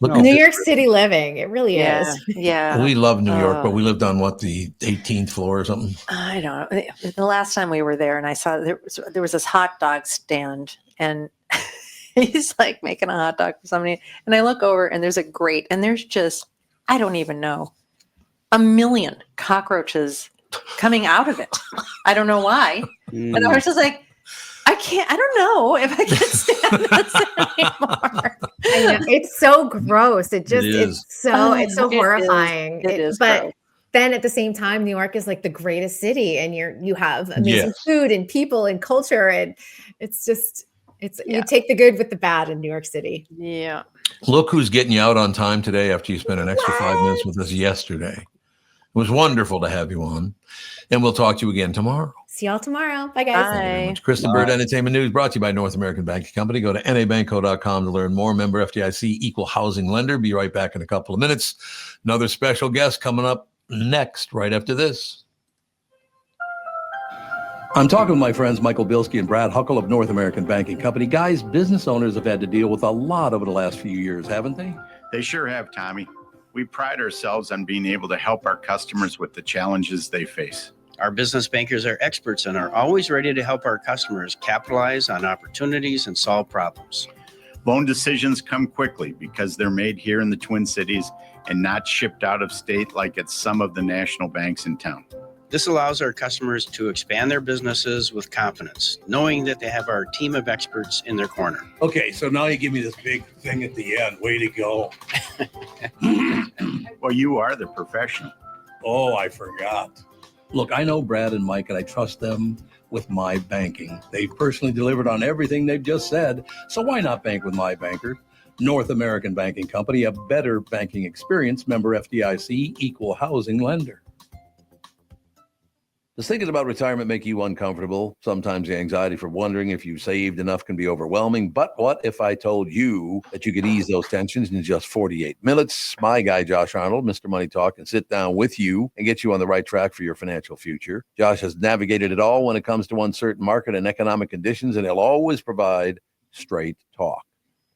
[SPEAKER 4] New York City living. It really is.
[SPEAKER 2] Yeah.
[SPEAKER 1] We love New York, but we lived on the 18th floor or something?
[SPEAKER 2] I don't know. The last time we were there and I saw there was this hot dog stand and he's like making a hot dog for somebody. And I look over and there's a grate and there's just, I don't even know, 1 million cockroaches coming out of it. I don't know why. But I was just like, I don't know if I can stand this anymore.
[SPEAKER 4] I know. It's so gross. It's so horrifying.
[SPEAKER 2] It is
[SPEAKER 4] but
[SPEAKER 2] gross.
[SPEAKER 4] Then at the same time, New York is like the greatest city and you have amazing food and people and culture. And it's just, you take the good with the bad in New York City.
[SPEAKER 2] Yeah.
[SPEAKER 1] Look who's getting you out on time today after you spent an extra 5 minutes with us yesterday. It was wonderful to have you on. And we'll talk to you again tomorrow.
[SPEAKER 4] See y'all tomorrow. Bye, guys.
[SPEAKER 2] Bye.
[SPEAKER 1] Thank you very much. Kristen Bird, Entertainment News, brought to you by North American Banking Company. Go to nabankco.com to learn more. Member FDIC, equal housing lender. Be right back in a couple of minutes. Another special guest coming up next, right after this. I'm talking with my friends Michael Bilski and Brad Huckle of North American Banking Company. Guys, business owners have had to deal with a lot over the last few years, haven't they?
[SPEAKER 7] They sure have, Tommy. We pride ourselves on being able to help our customers with the challenges they face.
[SPEAKER 8] Our business bankers are experts and are always ready to help our customers capitalize on opportunities and solve problems.
[SPEAKER 7] Loan decisions come quickly because they're made here in the Twin Cities and not shipped out of state like at some of the national banks in town.
[SPEAKER 8] This allows our customers to expand their businesses with confidence, knowing that they have our team of experts in their corner.
[SPEAKER 1] Okay, so now you give me this big thing at the end. Way to go.
[SPEAKER 7] Well, you are the professional.
[SPEAKER 1] Oh, I forgot. Look, I know Brad and Mike, and I trust them with my banking. They've personally delivered on everything they've just said, so why not bank with my banker? North American Banking Company, a better banking experience, member FDIC, equal housing lender. Does thinking about retirement make you uncomfortable? Sometimes the anxiety for wondering if you saved enough can be overwhelming. But what if I told you that you could ease those tensions in just 48 minutes? My guy, Josh Arnold, Mr. Money Talk, can sit down with you and get you on the right track for your financial future. Josh has navigated it all when it comes to uncertain market and economic conditions, and he'll always provide straight talk.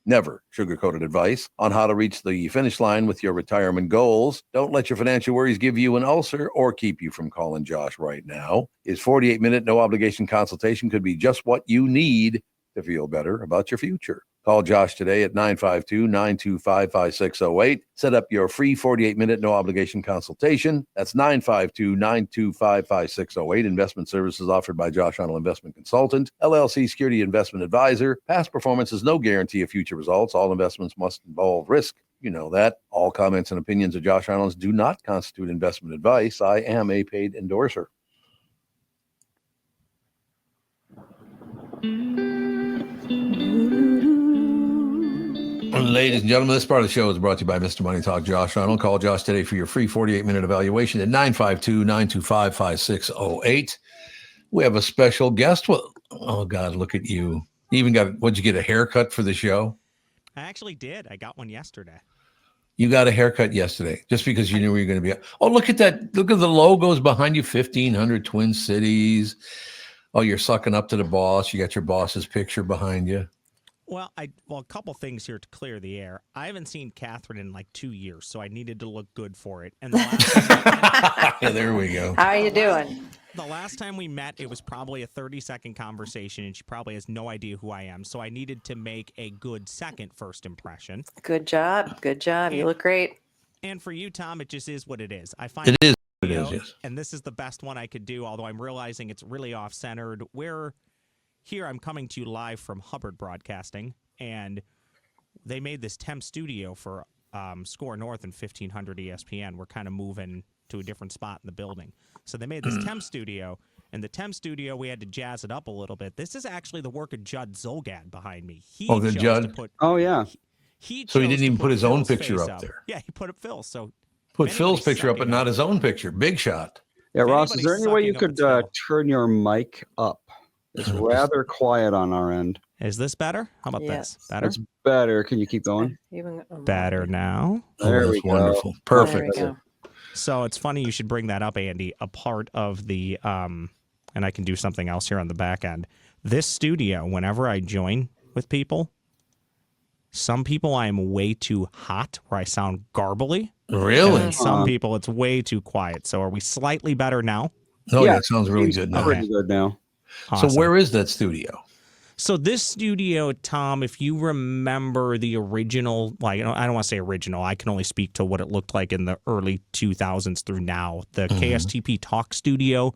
[SPEAKER 1] Never sugar-coated advice on how to reach the finish line with your retirement goals. Don't let your financial worries give you an ulcer or keep you from calling Josh right now. His 48-minute no-obligation consultation could be just what you need to feel better about your future. Call Josh today at 952-925-5608. Set up your free 48-minute no-obligation consultation. That's 952-925-5608. Investment services offered by Josh Arnold Investment Consultant, LLC Security Investment Advisor. Past performance is no guarantee of future results. All investments must involve risk. You know that. All comments and opinions of Josh Reynolds do not constitute investment advice. I am a paid endorser. Ladies and gentlemen, this part of the show is brought to you by Mr. Money Talk, Josh Reynolds. Call Josh today for your free 48-minute evaluation at 952-925-5608. We have a special guest. Well, oh, God, look at you. You even got, what'd you get, a haircut for the show?
[SPEAKER 9] I actually did. I got one yesterday.
[SPEAKER 1] You got a haircut yesterday just because you knew where you were going to be. Oh, look at that. Look at the logos behind you, 1,500 Twin Cities. Oh, you're sucking up to the boss. You got your boss's picture behind you.
[SPEAKER 9] Well, a couple things here to clear the air. I haven't seen Catherine in like 2 years, so I needed to look good for it. And the last
[SPEAKER 1] yeah, there we go.
[SPEAKER 2] How are you doing?
[SPEAKER 9] The last time we met, it was probably a 30-second conversation, and she probably has no idea who I am. So I needed to make a good first impression.
[SPEAKER 2] Good job. Good job. You look great.
[SPEAKER 9] And for you, Tom, it just is what it is. I find
[SPEAKER 1] it is what it is, yes.
[SPEAKER 9] And this is the best one I could do, although I'm realizing it's really off-centered. Here, I'm coming to you live from Hubbard Broadcasting, and they made this temp studio for Score North and 1500 ESPN. We're kind of moving to a different spot in the building. So they made this temp studio, and the temp studio, we had to jazz it up a little bit. This is actually the work of Judd Zolgad behind me.
[SPEAKER 1] The Judd?
[SPEAKER 3] Yeah.
[SPEAKER 1] So he didn't even put his own picture up there.
[SPEAKER 9] Yeah, he put up Phil's. So
[SPEAKER 1] put Phil's picture up, but not his own picture. Big shot.
[SPEAKER 3] Yeah, Ross, is there any way you could turn your mic up? It's rather quiet on our end.
[SPEAKER 9] Is this better? How about this? Better?
[SPEAKER 3] It's better. Can you keep going?
[SPEAKER 9] Better now.
[SPEAKER 3] There we go.
[SPEAKER 1] Wonderful. Perfect.
[SPEAKER 2] There we go.
[SPEAKER 9] So it's funny you should bring that up, Andy. A part of the, and I can do something else here on the back end. This studio, whenever I join with people, some people I am way too hot, where I sound garbly.
[SPEAKER 1] Really?
[SPEAKER 9] And some people it's way too quiet. So are we slightly better now?
[SPEAKER 1] Oh, yeah, it sounds really good now.
[SPEAKER 3] Pretty good now.
[SPEAKER 1] Awesome. So where is that studio?
[SPEAKER 9] So this studio, Tom, if you remember the original, I don't want to say original. I can only speak to what it looked like in the early 2000s through now. The KSTP Talk Studio,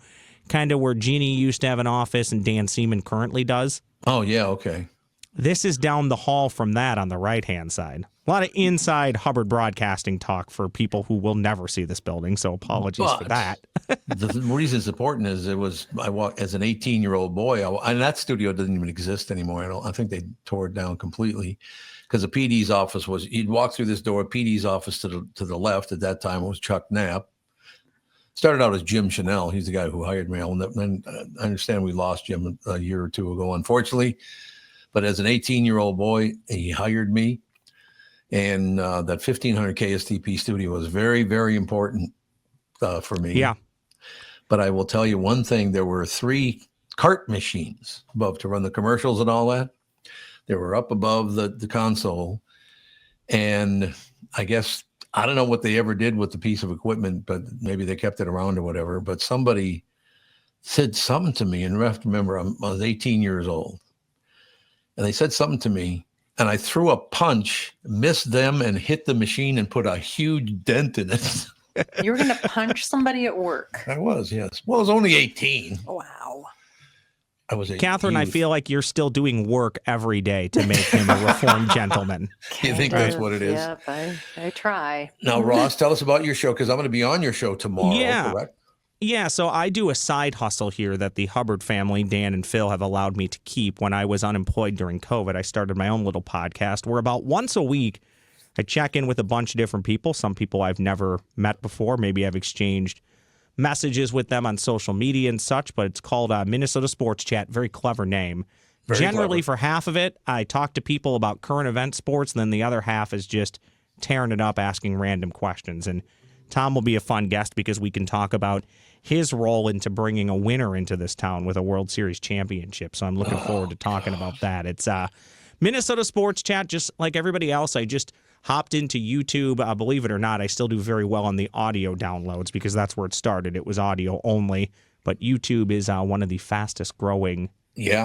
[SPEAKER 9] kind of where Jeannie used to have an office and Dan Seaman currently does.
[SPEAKER 1] Oh, yeah, okay.
[SPEAKER 9] This is down the hall from that on the right-hand side. A lot of inside Hubbard Broadcasting talk for people who will never see this building, so apologies for that.
[SPEAKER 1] The reason it's important is I walked as an 18-year-old boy, and that studio doesn't even exist anymore. I think they tore it down completely because the PD's office was, you'd walk through this door, PD's office to the left at that time was Chuck Knapp. Started out as Jim Chanel. He's the guy who hired me. And I understand we lost Jim a year or two ago, unfortunately. But as an 18-year-old boy, he hired me. And that 1500 KSTP studio was very, very important for me.
[SPEAKER 9] Yeah.
[SPEAKER 1] But I will tell you one thing. There were 3 cart machines above to run the commercials and all that. They were up above the console. And I guess, I don't know what they ever did with the piece of equipment, but maybe they kept it around or whatever. But somebody said something to me, and I have to remember I was 18 years old. And they said something to me, and I threw a punch, missed them, and hit the machine and put a huge dent in it.
[SPEAKER 2] You were going to punch somebody at work.
[SPEAKER 1] I was, yes. Well, I was only 18.
[SPEAKER 2] Wow.
[SPEAKER 1] I was
[SPEAKER 9] Catherine, I feel like you're still doing work every day to make him a reformed gentleman.
[SPEAKER 1] You think that's what it is?
[SPEAKER 2] Yep, I try.
[SPEAKER 1] Now, Ross, tell us about your show, because I'm going to be on your show tomorrow, correct?
[SPEAKER 9] Yeah, so I do a side hustle here that the Hubbard family, Dan and Phil, have allowed me to keep. When I was unemployed during COVID, I started my own little podcast where about once a week, I check in with a bunch of different people, some people I've never met before. Maybe I've exchanged messages with them on social media and such, but it's called Minnesota Sports Chat. Very clever name. Generally, for half of it, I talk to people about current event sports, and then the other half is just tearing it up, asking random questions. And Tom will be a fun guest because we can talk about his role into bringing a winner into this town with a World Series championship. So I'm looking forward to talking about that. It's Minnesota Sports Chat, just like everybody else. I just hopped into YouTube. Believe it or not, I still do very well on the audio downloads because that's where it started. It was audio only, but YouTube is one of the fastest growing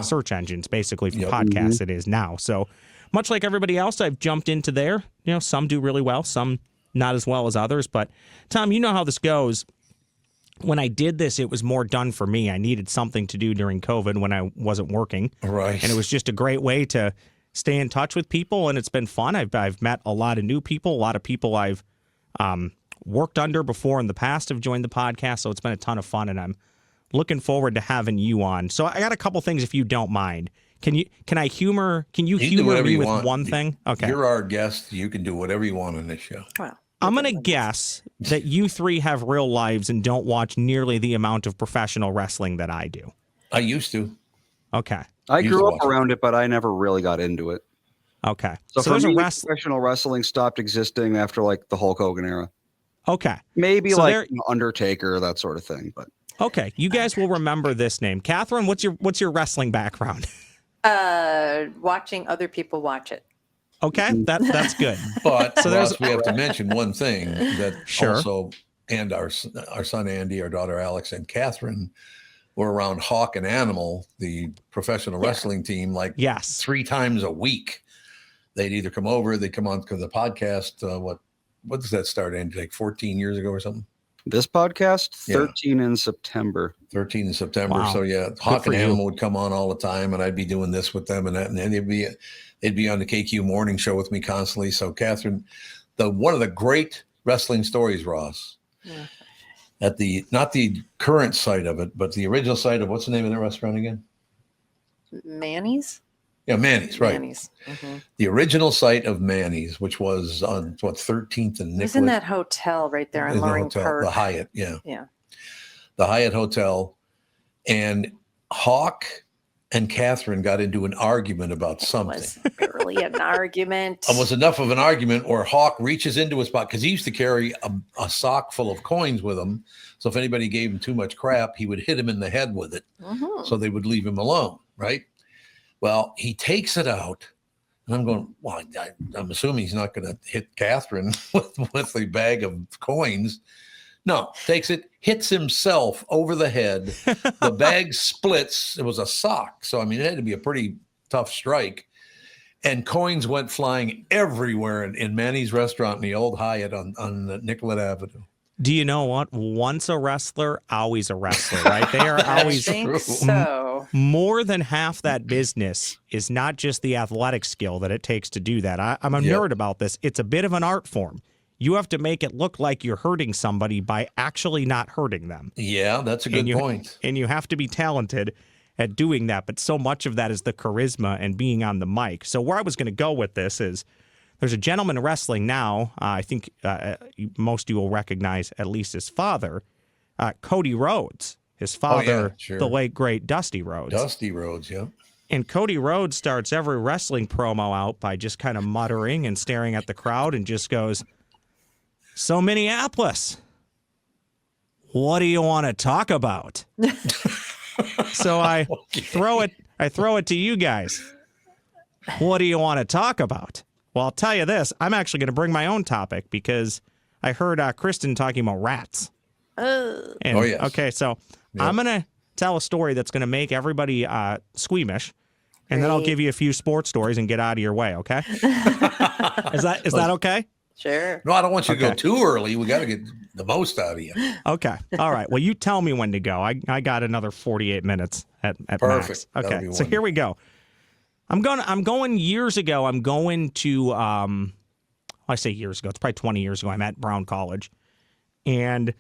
[SPEAKER 9] search engines, basically, for podcasts it is now. So much like everybody else, I've jumped into there. You know, some do really well, some not as well as others. But Tom, you know how this goes. When I did this, it was more done for me. I needed something to do during COVID when I wasn't working.
[SPEAKER 1] Right.
[SPEAKER 9] And it was just a great way to stay in touch with people, and it's been fun. I've met a lot of new people. A lot of people I've worked under before in the past have joined the podcast, so it's been a ton of fun, and I'm looking forward to having you on. So I got a couple things, if you don't mind. Can you humor me with one thing? Okay.
[SPEAKER 1] You're our guest. You can do whatever you want on this show.
[SPEAKER 2] Well,
[SPEAKER 9] I'm going to guess that you three have real lives and don't watch nearly the amount of professional wrestling that I do.
[SPEAKER 1] I used to.
[SPEAKER 9] Okay.
[SPEAKER 3] I grew up around it, but I never really got into it.
[SPEAKER 9] Okay.
[SPEAKER 3] So for
[SPEAKER 9] there's
[SPEAKER 3] me,
[SPEAKER 9] a
[SPEAKER 3] professional wrestling stopped existing after like the Hulk Hogan era.
[SPEAKER 9] Okay.
[SPEAKER 3] Maybe like Undertaker, that sort of thing. But
[SPEAKER 9] okay, you guys will remember this name. Catherine, what's your wrestling background?
[SPEAKER 2] Watching other people watch it.
[SPEAKER 9] Okay, that's good.
[SPEAKER 1] But so we have to mention one thing that
[SPEAKER 9] sure.
[SPEAKER 1] Also, and our son Andy, our daughter Alex, and Catherine were around Hawk and Animal, the professional wrestling team, like 3 times a week. They'd either come over, they'd come on to the podcast. What does that start, Andy? Like 14 years ago or something?
[SPEAKER 3] This podcast, 13 in September.
[SPEAKER 1] 13 in September.
[SPEAKER 9] Wow.
[SPEAKER 1] So yeah, Hawk and Animal would come on all the time, and I'd be doing this with them and that, and then they'd be on the KQ morning show with me constantly. So Catherine, one of the great wrestling stories, Ross, at not the current site of it, but the original site of what's the name of that restaurant again?
[SPEAKER 2] Manny's?
[SPEAKER 1] Yeah, Manny's, right.
[SPEAKER 2] Manny's. Mm-hmm.
[SPEAKER 1] The original site of Manny's, which was on 13th and Nicholas.
[SPEAKER 2] It was in that hotel right there in Loring Park.
[SPEAKER 1] The Hyatt, yeah.
[SPEAKER 2] Yeah.
[SPEAKER 1] The Hyatt Hotel. And Hawk and Catherine got into an argument about something.
[SPEAKER 2] It was barely an argument.
[SPEAKER 1] It was enough of an argument where Hawk reaches into his pocket, because he used to carry a sock full of coins with him. So if anybody gave him too much crap, he would hit him in the head with it. Mm-hmm. So they would leave him alone, right? Well, he takes it out, and I'm going, well, I'm assuming he's not going to hit Catherine with a bag of coins. No, takes it, hits himself over the head. The bag splits. It was a sock. So, I mean, it had to be a pretty tough strike. And coins went flying everywhere in Manny's restaurant in the old Hyatt on Nicollet Avenue.
[SPEAKER 9] Do you know what? Once a wrestler, always a wrestler, right? They are always
[SPEAKER 2] I think so.
[SPEAKER 9] More than half that business is not just the athletic skill that it takes to do that. I'm a nerd about this. It's a bit of an art form. You have to make it look like you're hurting somebody by actually not hurting them.
[SPEAKER 1] Yeah, that's a good point.
[SPEAKER 9] And you have to be talented at doing that. But so much of that is the charisma and being on the mic. So where I was going to go with this is, there's a gentleman in wrestling now, I think most of you will recognize at least his father, Cody Rhodes. His father, the late, great Dusty Rhodes.
[SPEAKER 1] Dusty Rhodes, yeah.
[SPEAKER 9] And Cody Rhodes starts every wrestling promo out by just kind of muttering and staring at the crowd and just goes, "So Minneapolis, what do you want to talk about?" So I throw it to you guys. What do you want to talk about? Well, I'll tell you this. I'm actually going to bring my own topic because I heard Kristen talking about rats.
[SPEAKER 2] Yes.
[SPEAKER 9] Okay, so I'm going to tell a story that's going to make everybody squeamish, and then I'll give you a few sports stories and get out of your way, okay? Is that okay?
[SPEAKER 2] Sure.
[SPEAKER 1] No, I don't want you to go too early. We got to get the most out of you.
[SPEAKER 9] Okay. All right. Well, you tell me when to go. I got another 48 minutes at
[SPEAKER 1] Perfect.
[SPEAKER 9] max. Okay. So here we go. I'm going years ago. I'm going to, I say years ago. It's probably 20 years ago. I'm at Brown College. And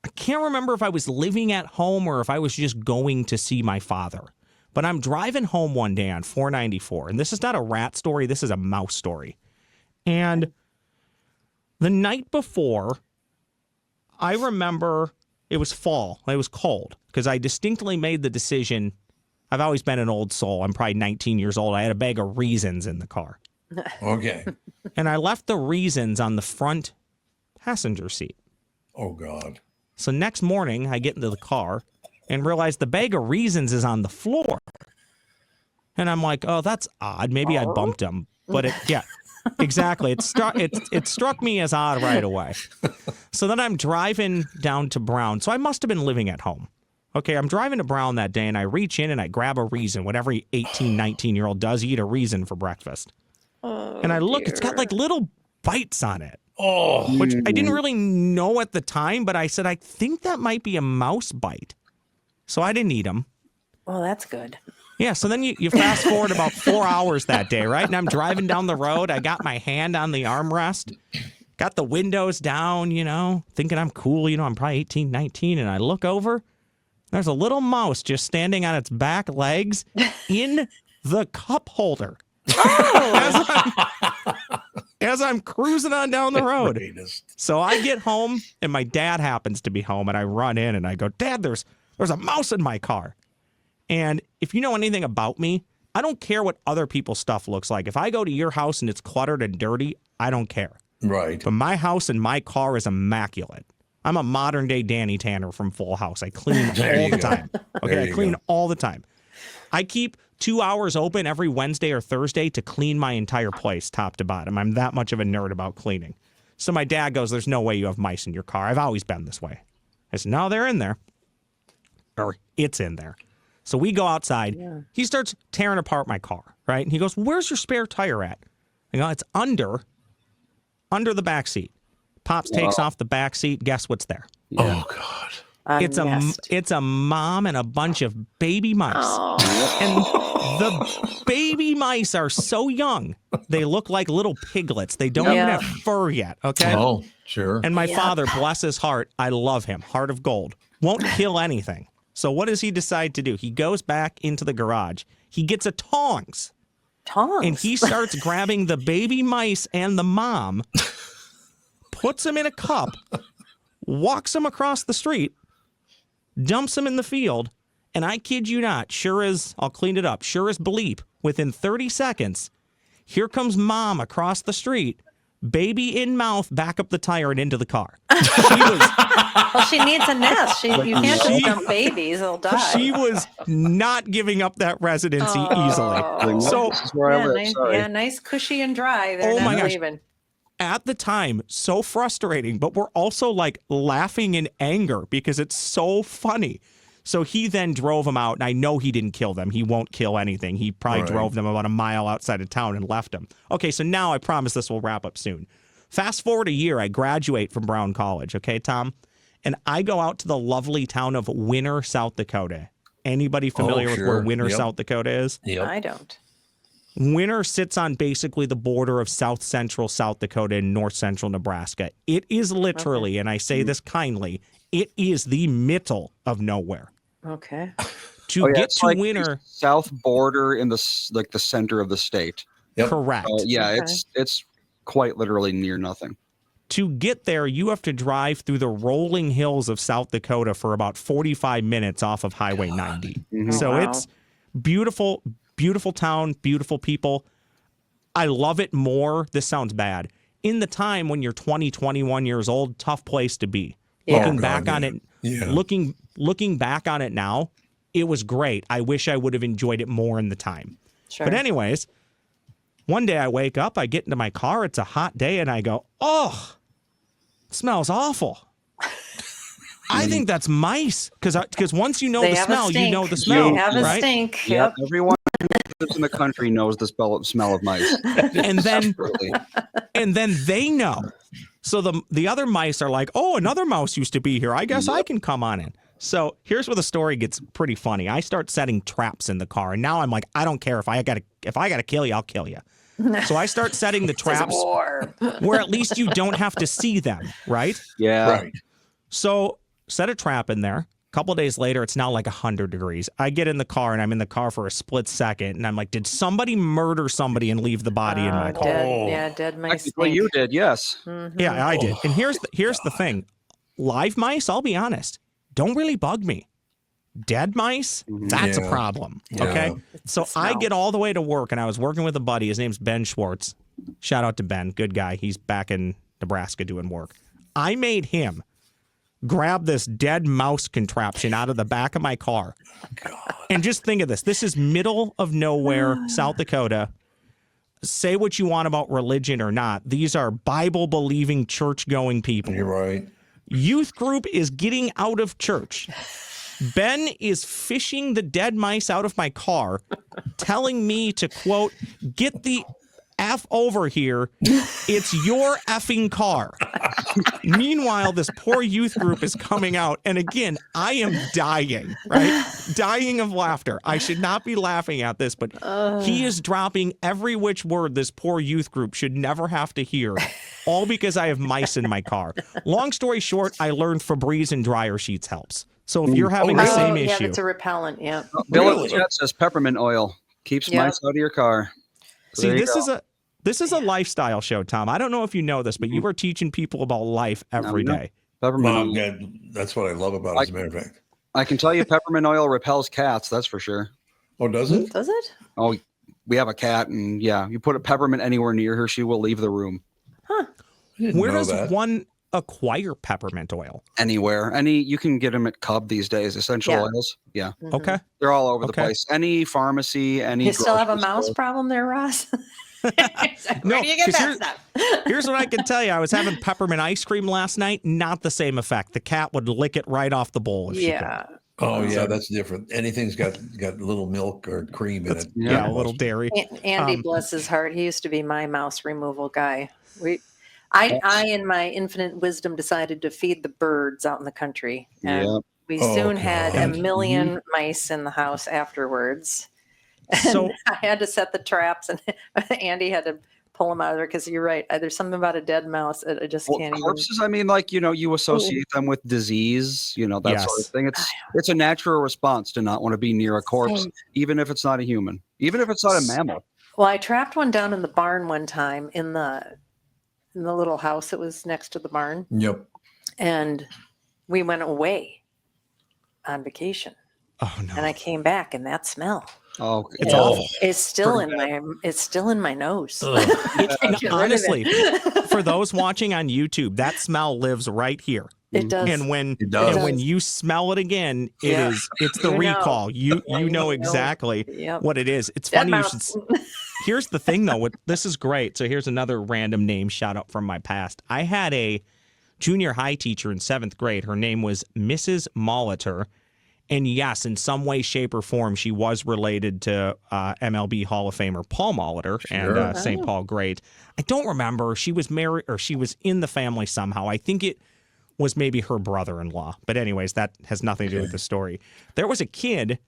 [SPEAKER 9] I can't remember if I was living at home or if I was just going to see my father. But I'm driving home one day on 494. And this is not a rat story. This is a mouse story. And the night before, I remember it was fall. It was cold because I distinctly made the decision. I've always been an old soul. I'm probably 19 years old. I had a bag of Reasons in the car.
[SPEAKER 1] Okay.
[SPEAKER 9] And I left the Reasons on the front passenger seat.
[SPEAKER 1] Oh, God.
[SPEAKER 9] So next morning, I get into the car and realize the bag of Reasons is on the floor. And I'm like, oh, that's odd. Maybe I bumped them. But exactly. It struck me as odd right away. So then I'm driving down to Brown. So I must have been living at home. Okay, I'm driving to Brown that day, and I reach in and I grab a Reason. What every 18, 19-year-old does, you eat a Reason for breakfast. And I look, it's got like little bites on it.
[SPEAKER 1] Oh.
[SPEAKER 9] Which I didn't really know at the time, but I said, I think that might be a mouse bite. So I didn't eat them.
[SPEAKER 2] Well, that's good.
[SPEAKER 9] Yeah, so then you fast forward about 4 hours that day, right? And I'm driving down the road. I got my hand on the armrest, got the windows down, thinking I'm cool. I'm probably 18, 19. And I look over. There's a little mouse just standing on its back legs in the cup holder. As I'm cruising on down the road. So I get home, and my dad happens to be home, and I run in, and I go, Dad, there's a mouse in my car. And if you know anything about me, I don't care what other people's stuff looks like. If I go to your house and it's cluttered and dirty, I don't care.
[SPEAKER 1] Right.
[SPEAKER 9] But my house and my car is immaculate. I'm a modern day Danny Tanner from Full House. I clean all the time. Okay, I clean all the time. I keep 2 hours open every Wednesday or Thursday to clean my entire place top to bottom. I'm that much of a nerd about cleaning. So my dad goes, there's no way you have mice in your car. I've always been this way. I said, no, they're in there. Or it's in there. So we go outside. Yeah. He starts tearing apart my car, right? And he goes, where's your spare tire at? I go, it's under the back seat. Pops takes off the back seat. Guess what's there?
[SPEAKER 1] Yeah. Oh, God.
[SPEAKER 9] It's a mom and a bunch of baby mice. Oh. And the baby mice are so young. They look like little piglets. They don't even have fur yet, okay?
[SPEAKER 1] Oh, sure.
[SPEAKER 9] And my father, bless his heart, I love him, heart of gold, won't kill anything. So what does he decide to do? He goes back into the garage. He gets a tongs. And he starts grabbing the baby mice and the mom, puts them in a cup, walks them across the street, dumps them in the field, and I kid you not, I'll clean it up, sure as bleep, within 30 seconds, here comes mom across the street, baby in mouth, back up the tire and into the car.
[SPEAKER 2] Well, she needs a nest. You can't just dump babies; they'll die.
[SPEAKER 9] She was not giving up that residency easily. So
[SPEAKER 2] nice, cushy and dry. They're
[SPEAKER 9] my gosh.
[SPEAKER 2] leaving.
[SPEAKER 9] At the time, so frustrating, but we're also like laughing in anger because it's so funny. So he then drove them out, and I know he didn't kill them. He won't kill anything. He probably drove them about a mile outside of town and left them. Okay, so now I promise this will wrap up soon. Fast forward a year, I graduate from Brown College, okay, Tom? And I go out to the lovely town of Winner, South Dakota. Anybody familiar with where Winner, South Dakota is?
[SPEAKER 1] Yep.
[SPEAKER 2] I don't.
[SPEAKER 9] Winner sits on basically the border of south central South Dakota and north central Nebraska. It is literally, and I say this kindly, it is the middle of nowhere.
[SPEAKER 2] Okay.
[SPEAKER 9] To get to like Winner,
[SPEAKER 3] south border in the center of the state.
[SPEAKER 1] Yep.
[SPEAKER 9] Correct.
[SPEAKER 3] It's quite literally near nothing.
[SPEAKER 9] To get there, you have to drive through the rolling hills of South Dakota for about 45 minutes off of Highway 90. Mm-hmm. So it's beautiful, beautiful town, beautiful people. I love it more. This sounds bad. In the time when you're 20, 21 years old, tough place to be. Yeah. Looking back on it now, it was great. I wish I would have enjoyed it more in the time. Sure. But anyways, one day I wake up, I get into my car, it's a hot day, and I go, oh, it smells awful. I think that's mice. Because once you know the smell, you know the smell.
[SPEAKER 2] They have a
[SPEAKER 9] right?
[SPEAKER 2] stink.
[SPEAKER 3] Yep. Everyone who lives in the country knows the smell of mice.
[SPEAKER 9] And then they know. So the other mice are like, oh, another mouse used to be here. I guess I can come on in. So here's where the story gets pretty funny. I start setting traps in the car, and now I'm like, I don't care if I gotta kill you, I'll kill you. So I start setting the traps where at least you don't have to see them, right?
[SPEAKER 3] Yeah.
[SPEAKER 1] Right.
[SPEAKER 9] So set a trap in there. A couple of days later, it's now like 100 degrees. I get in the car, and I'm in the car for a split second, and I'm like, did somebody murder somebody and leave the body in my car?
[SPEAKER 2] Dead mice.
[SPEAKER 3] Well, you did, yes.
[SPEAKER 2] Mm-hmm.
[SPEAKER 9] Yeah, I did. And here's the thing. Live mice, I'll be honest, don't really bug me. Dead mice, that's a problem. Okay. So I get all the way to work, and I was working with a buddy. His name's Ben Schwartz. Shout out to Ben. Good guy. He's back in Nebraska doing work. I made him grab this dead mouse contraption out of the back of my car. And just think of this. This is middle of nowhere, South Dakota. Say what you want about religion or not. These are Bible-believing, church-going people.
[SPEAKER 1] You're right.
[SPEAKER 9] Youth group is getting out of church. Ben is fishing the dead mice out of my car, telling me to, quote, get the F over here. It's your effing car. Meanwhile, this poor youth group is coming out. And again, I am dying, right? Dying of laughter. I should not be laughing at this, but he is dropping every which word this poor youth group should never have to hear, all because I have mice in my car. Long story short, I learned Febreze and dryer sheets helps. So if you're having the same issue.
[SPEAKER 2] Yeah, it's a repellent, yeah.
[SPEAKER 3] Bill in the chat says peppermint oil keeps mice out of your car. So
[SPEAKER 9] see, this is a lifestyle show, Tom. I don't know if you know this, but you are teaching people about life every day.
[SPEAKER 3] Peppermint
[SPEAKER 1] oil. That's what I love about it, as a matter of fact.
[SPEAKER 3] I can tell you peppermint oil repels cats, that's for sure.
[SPEAKER 1] Oh, does it?
[SPEAKER 2] Does it?
[SPEAKER 3] Oh, we have a cat, and yeah, you put a peppermint anywhere near her, she will leave the room.
[SPEAKER 2] Huh.
[SPEAKER 9] Where does one acquire peppermint oil?
[SPEAKER 3] Anywhere. You can get them at Cub these days, essential oils. Yeah.
[SPEAKER 2] Mm-hmm.
[SPEAKER 9] Okay.
[SPEAKER 3] They're all over the place. Any pharmacy, any
[SPEAKER 2] You still have a mouse problem there, Ross?
[SPEAKER 9] No,
[SPEAKER 2] where do you get that stuff?
[SPEAKER 9] Here's what I can tell you. I was having peppermint ice cream last night. Not the same effect. The cat would lick it right off the bowl if she could.
[SPEAKER 1] Oh, yeah, that's different. Anything's got little milk or cream in it.
[SPEAKER 9] Yeah, a little dairy.
[SPEAKER 2] Andy, bless his heart, he used to be my mouse removal guy. I, in my infinite wisdom, decided to feed the birds out in the country. And we soon had a million mice in the house afterwards. So I had to set the traps, and Andy had to pull them out of there because you're right. There's something about a dead mouse. I just can't.
[SPEAKER 3] Corpses, I mean, like, you associate them with disease, that sort of thing. It's a natural response to not want to be near a corpse, even if it's not a human, even if it's not a mammal.
[SPEAKER 2] Well, I trapped one down in the barn one time in the little house that was next to the barn.
[SPEAKER 1] Yep.
[SPEAKER 2] And we went away on vacation.
[SPEAKER 9] Oh no.
[SPEAKER 2] And I came back, and that smell.
[SPEAKER 3] Oh,
[SPEAKER 9] it's awful.
[SPEAKER 2] It's still in my nose.
[SPEAKER 9] Honestly, for those watching on YouTube, that smell lives right here.
[SPEAKER 2] It does.
[SPEAKER 9] And when you smell it again, it's the recall. You know exactly what it is. It's funny you should. Here's the thing though, this is great. So here's another random name shout out from my past. I had a junior high teacher in 7th grade. Her name was Mrs. Molitor. And yes, in some way, shape, or form, she was related to MLB Hall of Famer Paul Molitor and St. Paul great. I don't remember. She was married, or she was in the family somehow. I think it was maybe her brother-in-law. But anyways, that has nothing to do with the story. There was a kid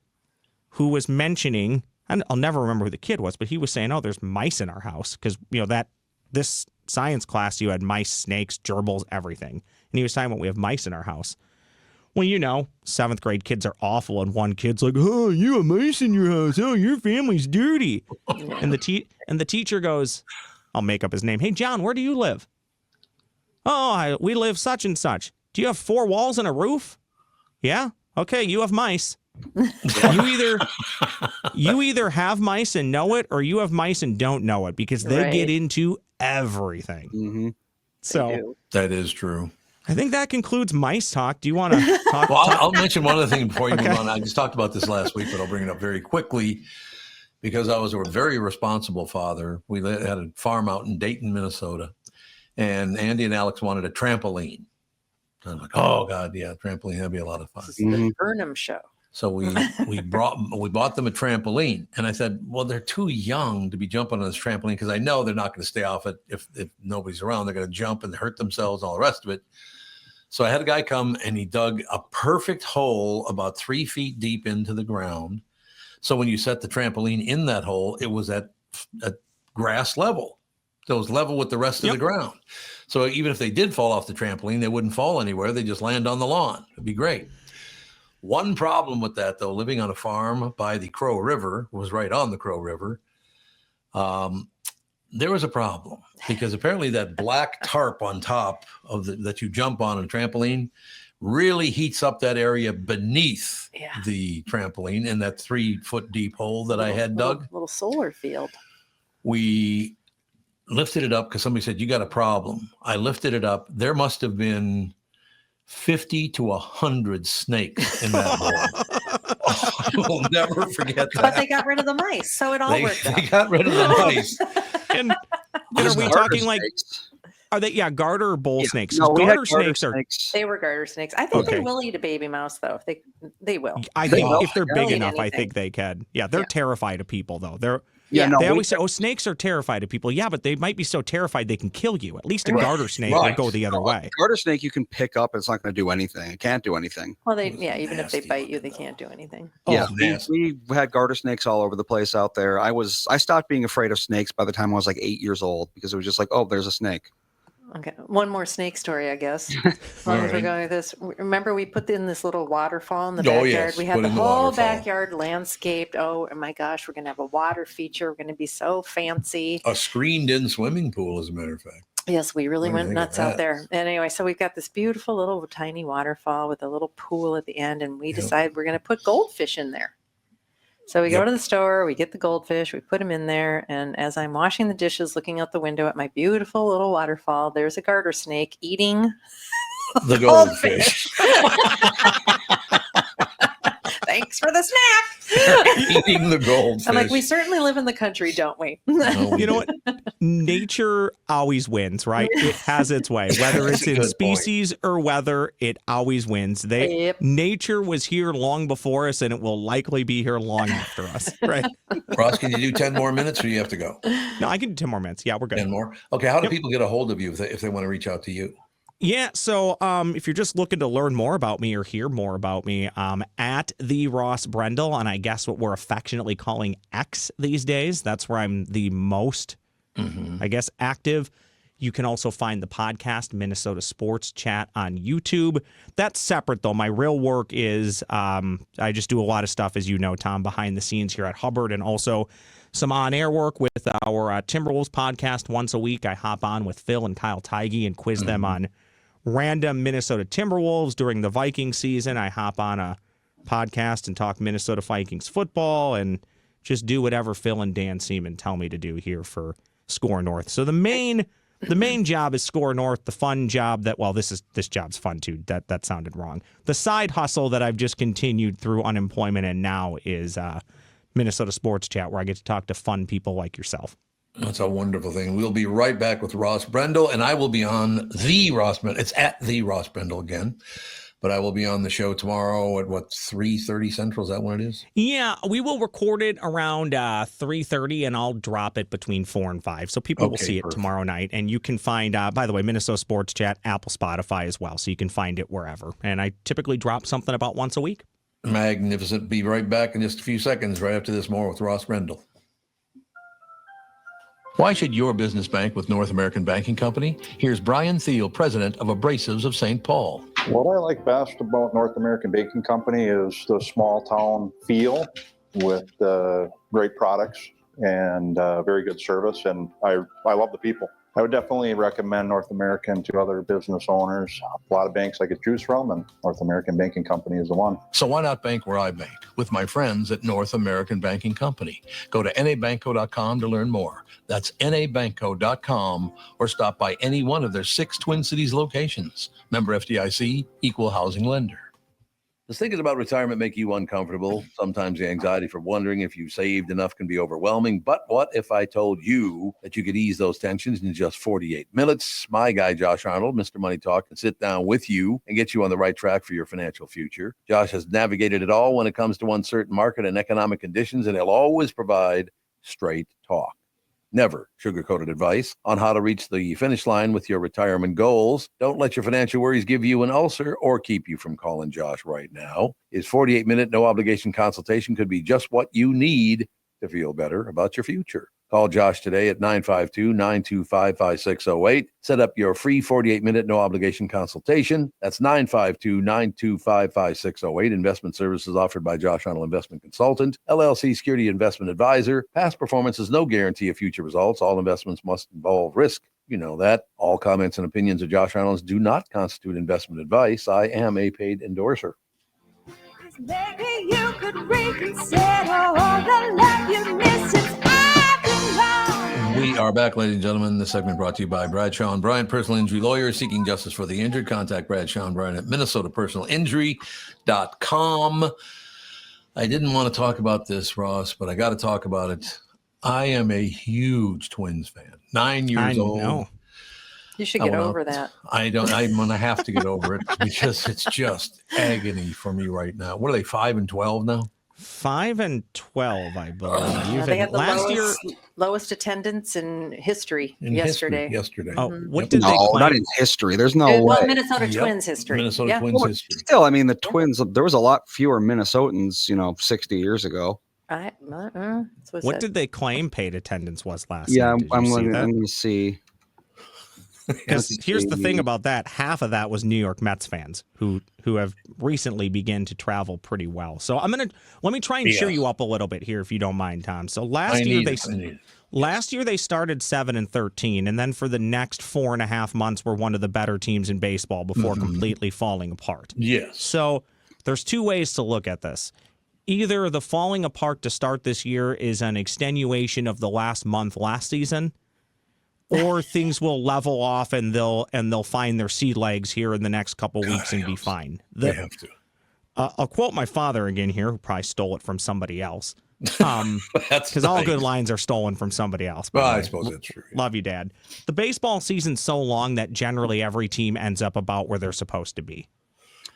[SPEAKER 9] who was mentioning, and I'll never remember who the kid was, but he was saying, "Oh, there's mice in our house," because this science class you had mice, snakes, gerbils, everything, and he was talking about we have mice in our house. Well, 7th grade kids are awful, and one kid's like, "Oh, you have mice in your house. Oh, your family's dirty." And the teacher goes, I'll make up his name. "Hey, John, where do you live?" "Oh, we live such and such." "Do you have 4 walls and a roof?" "Yeah." "Okay, you have mice." You either have mice and know it, or you have mice and don't know it, because they get into everything.
[SPEAKER 3] Mm-hmm.
[SPEAKER 9] So
[SPEAKER 1] that is true.
[SPEAKER 9] I think that concludes mice talk. Do you want to talk?
[SPEAKER 1] Well, I'll mention one other thing before you move on. I just talked about this last week, but I'll bring it up very quickly because I was a very responsible father. We had a farm out in Dayton, Minnesota, and Andy and Alex wanted a trampoline. So I'm like, oh God, yeah, trampoline, that'd be a lot of fun.
[SPEAKER 2] This is the Burnham show.
[SPEAKER 1] So we bought them a trampoline, and I said, well, they're too young to be jumping on this trampoline because I know they're not going to stay off it if nobody's around. They're going to jump and hurt themselves, all the rest of it. So I had a guy come and he dug a perfect hole about 3 feet deep into the ground. So when you set the trampoline in that hole, it was at grass level. So it was level with the rest of the ground. So even if they did fall off the trampoline, they wouldn't fall anywhere. They just land on the lawn. It'd be great. One problem with that, though, living on a farm by the Crow River, was right on the Crow River. There was a problem because apparently that black tarp on top of that you jump on a trampoline really heats up that area beneath the trampoline in that 3-foot deep hole that I had dug.
[SPEAKER 2] Little solar field.
[SPEAKER 1] We lifted it up because somebody said, "You got a problem." I lifted it up. There must have been 50 to 100 snakes in that hole. I will never forget that.
[SPEAKER 2] But they got rid of the mice, so it all worked out.
[SPEAKER 1] They got rid of the mice.
[SPEAKER 9] And are we talking like Are they? Yeah, garter or bull snakes.
[SPEAKER 3] No, we had
[SPEAKER 9] Garter snakes are.
[SPEAKER 2] They were garter snakes. I think
[SPEAKER 9] Okay.
[SPEAKER 2] they will eat a baby mouse, though. They will.
[SPEAKER 9] I
[SPEAKER 3] They
[SPEAKER 9] think
[SPEAKER 3] will.
[SPEAKER 9] if they're big
[SPEAKER 2] They'll eat
[SPEAKER 9] enough, I
[SPEAKER 2] anything.
[SPEAKER 9] think they can. Yeah, they're terrified of people, though.
[SPEAKER 3] Yeah, no,
[SPEAKER 9] They
[SPEAKER 3] we-
[SPEAKER 9] always say, "Oh, snakes are terrified of people." Yeah, but they might be so terrified they can kill you. At least a
[SPEAKER 1] Right.
[SPEAKER 9] garter snake
[SPEAKER 1] Right.
[SPEAKER 9] will go the other way.
[SPEAKER 3] Garter snake you can pick up. It's not going to do anything. It can't do anything.
[SPEAKER 2] Well, even if they
[SPEAKER 1] Nasty
[SPEAKER 2] bite you,
[SPEAKER 1] looking,
[SPEAKER 2] they can't do anything.
[SPEAKER 3] Yeah,
[SPEAKER 1] nasty.
[SPEAKER 3] we had garter snakes all over the place out there. I stopped being afraid of snakes by the time I was like 8 years old because it was just like, oh, there's a snake.
[SPEAKER 2] Okay, one more snake story, I guess. As long as we're going with this. Remember, we put in this little waterfall in the backyard.
[SPEAKER 1] Yes.
[SPEAKER 2] We had
[SPEAKER 1] Put
[SPEAKER 2] the
[SPEAKER 1] in the
[SPEAKER 2] whole
[SPEAKER 1] waterfall.
[SPEAKER 2] backyard landscaped. Oh my gosh, we're going to have a water feature. We're going to be so fancy.
[SPEAKER 1] A screened-in swimming pool, as a matter of fact.
[SPEAKER 2] Yes, we really
[SPEAKER 1] What do you
[SPEAKER 2] went
[SPEAKER 1] think of
[SPEAKER 2] nuts out
[SPEAKER 1] that?
[SPEAKER 2] there. And anyway, so we've got this beautiful little tiny waterfall with a little pool at the end, and we decide we're going to put goldfish in there. So we go to the store, we get the goldfish, we put them in there, and as I'm washing the dishes, looking out the window at my beautiful little waterfall, there's a garter snake eating
[SPEAKER 1] The goldfish.
[SPEAKER 2] Thanks for the snack.
[SPEAKER 1] Eating the goldfish.
[SPEAKER 2] I'm like, we certainly live in the country, don't we?
[SPEAKER 1] No, we
[SPEAKER 9] You know
[SPEAKER 1] didn't.
[SPEAKER 9] what? Nature always wins, right? It has its way. Whether
[SPEAKER 1] That's
[SPEAKER 9] it's
[SPEAKER 1] a
[SPEAKER 9] in
[SPEAKER 1] good
[SPEAKER 9] species or weather, it always wins.
[SPEAKER 2] Yep.
[SPEAKER 9] Nature was here long before us, and it will likely be here long after us, right?
[SPEAKER 1] Ross, can you do 10 more minutes or you have to go?
[SPEAKER 9] No, I can do 10 more minutes. Yeah, we're good.
[SPEAKER 1] 10 more? Okay, how do
[SPEAKER 9] Yep.
[SPEAKER 1] people get a hold of you if they want to reach out to you?
[SPEAKER 9] Yeah, so if you're just looking to learn more about me or hear more about me, at the Ross Brendel, and I guess what we're affectionately calling X these days. That's where I'm the most, I guess, active. You can also find the podcast, Minnesota Sports Chat, on YouTube. That's separate, though. My real work is I just do a lot of stuff, as you know, Tom, behind the scenes here at Hubbard, and also some on-air work with our Timberwolves podcast once a week. I hop on with Phil and Kyle Teige and quiz them on random Minnesota Timberwolves during the Vikings season. I hop on a podcast and talk Minnesota Vikings football and just do whatever Phil and Dan Seaman tell me to do here for Score North. So the main job is Score North. The fun job this job's fun too. That sounded wrong. The side hustle that I've just continued through unemployment and now is Minnesota Sports Chat, where I get to talk to fun people like yourself.
[SPEAKER 1] That's a wonderful thing. We'll be right back with Ross Brendel, and I will be on the Ross Brendel. It's at the Ross Brendel again, but I will be on the show tomorrow at 3:30 Central. Is that what it is?
[SPEAKER 9] Yeah, we will record it around 3:30, and I'll drop it between 4 and 5, so people will see it tomorrow night. And you can find, by the way, Minnesota Sports Chat, Apple, Spotify as well, so you can find it wherever. And I typically drop something about once a week.
[SPEAKER 1] Magnificent. Be right back in just a few seconds. Right after this, more with Ross Brendel. Why should your business bank with North American Banking Company? Here's Brian Thiel, president of Abrasives of St. Paul.
[SPEAKER 10] What I like best about North American Banking Company is the small town feel with great products and very good service. And I love the people. I would definitely recommend North American to other business owners. A lot of banks I could choose from, and North American Banking Company is the one.
[SPEAKER 1] So why not bank where I bank? With my friends at North American Banking Company. Go to nabanco.com to learn more. That's nabanco.com, or stop by any one of their 6 Twin Cities locations. Member FDIC, equal housing lender. Does thinking about retirement make you uncomfortable? Sometimes the anxiety for wondering if you saved enough can be overwhelming. But what if I told you that you could ease those tensions in just 48 minutes? My guy, Josh Arnold, Mr. Money Talk, can sit down with you and get you on the right track for your financial future. Josh has navigated it all when it comes to uncertain market and economic conditions, and he'll always provide straight talk. Never sugar-coated advice on how to reach the finish line with your retirement goals. Don't let your financial worries give you an ulcer or keep you from calling Josh right now. His 48-minute no-obligation consultation could be just what you need to feel better about your future. Call Josh today at 952-925-5608. Set up your free 48-minute no-obligation consultation. That's 952-925-5608. Investment services offered by Josh Arnold Investment Consultant, LLC Security Investment Advisor. Past performance is no guarantee of future results. All investments must involve risk. You know that. All comments and opinions of Josh Arnold do not constitute investment advice. I am a paid endorser.
[SPEAKER 11] Maybe you could reconsider all the love you missed since I've been gone.
[SPEAKER 1] We are back, ladies and gentlemen. This segment brought to you by Bradshaw and Bryant, personal injury lawyers seeking justice for the injured. Contact Bradshaw and Bryant at minnesotapersonalinjury.com. I didn't want to talk about this, Ross, but I got to talk about it. I am a huge Twins fan. 9 years old.
[SPEAKER 9] Know.
[SPEAKER 2] You should get over that.
[SPEAKER 1] I don't. I'm gonna have to get over it because it's just agony for me right now. What are they? 5-12 now?
[SPEAKER 9] 5-12, I believe.
[SPEAKER 2] They had the lowest attendance in history yesterday.
[SPEAKER 9] Oh,
[SPEAKER 2] Mm-hmm.
[SPEAKER 9] what did they claim?
[SPEAKER 3] Not in history. There's no way.
[SPEAKER 2] Well, Minnesota Twins history.
[SPEAKER 1] Minnesota Twins history.
[SPEAKER 3] Still, I mean, the Twins. There was a lot fewer Minnesotans, 60 years ago.
[SPEAKER 9] What did they claim paid attendance was last
[SPEAKER 3] Yeah,
[SPEAKER 9] night?
[SPEAKER 3] I'm going to see.
[SPEAKER 9] Because here's the thing about that: half of that was New York Mets fans who have recently begun to travel pretty well. So let me try and cheer you up a little bit here, if you don't mind, Tom. So last year they started 7-13, and then for the next 4.5 months were one of the better teams in baseball before completely falling apart.
[SPEAKER 1] Yes.
[SPEAKER 9] So there's two ways to look at this. Either the falling apart to start this year is an extenuation of the last month last season, or things will level off and they'll find their sea legs here in the next couple weeks and be fine.
[SPEAKER 1] They have to.
[SPEAKER 9] I'll quote my father again here, who probably stole it from somebody else. Because all good lines are stolen from somebody else.
[SPEAKER 1] Well, I suppose that's true. Yeah.
[SPEAKER 9] Love you, Dad. The baseball season's so long that generally every team ends up about where they're supposed to be.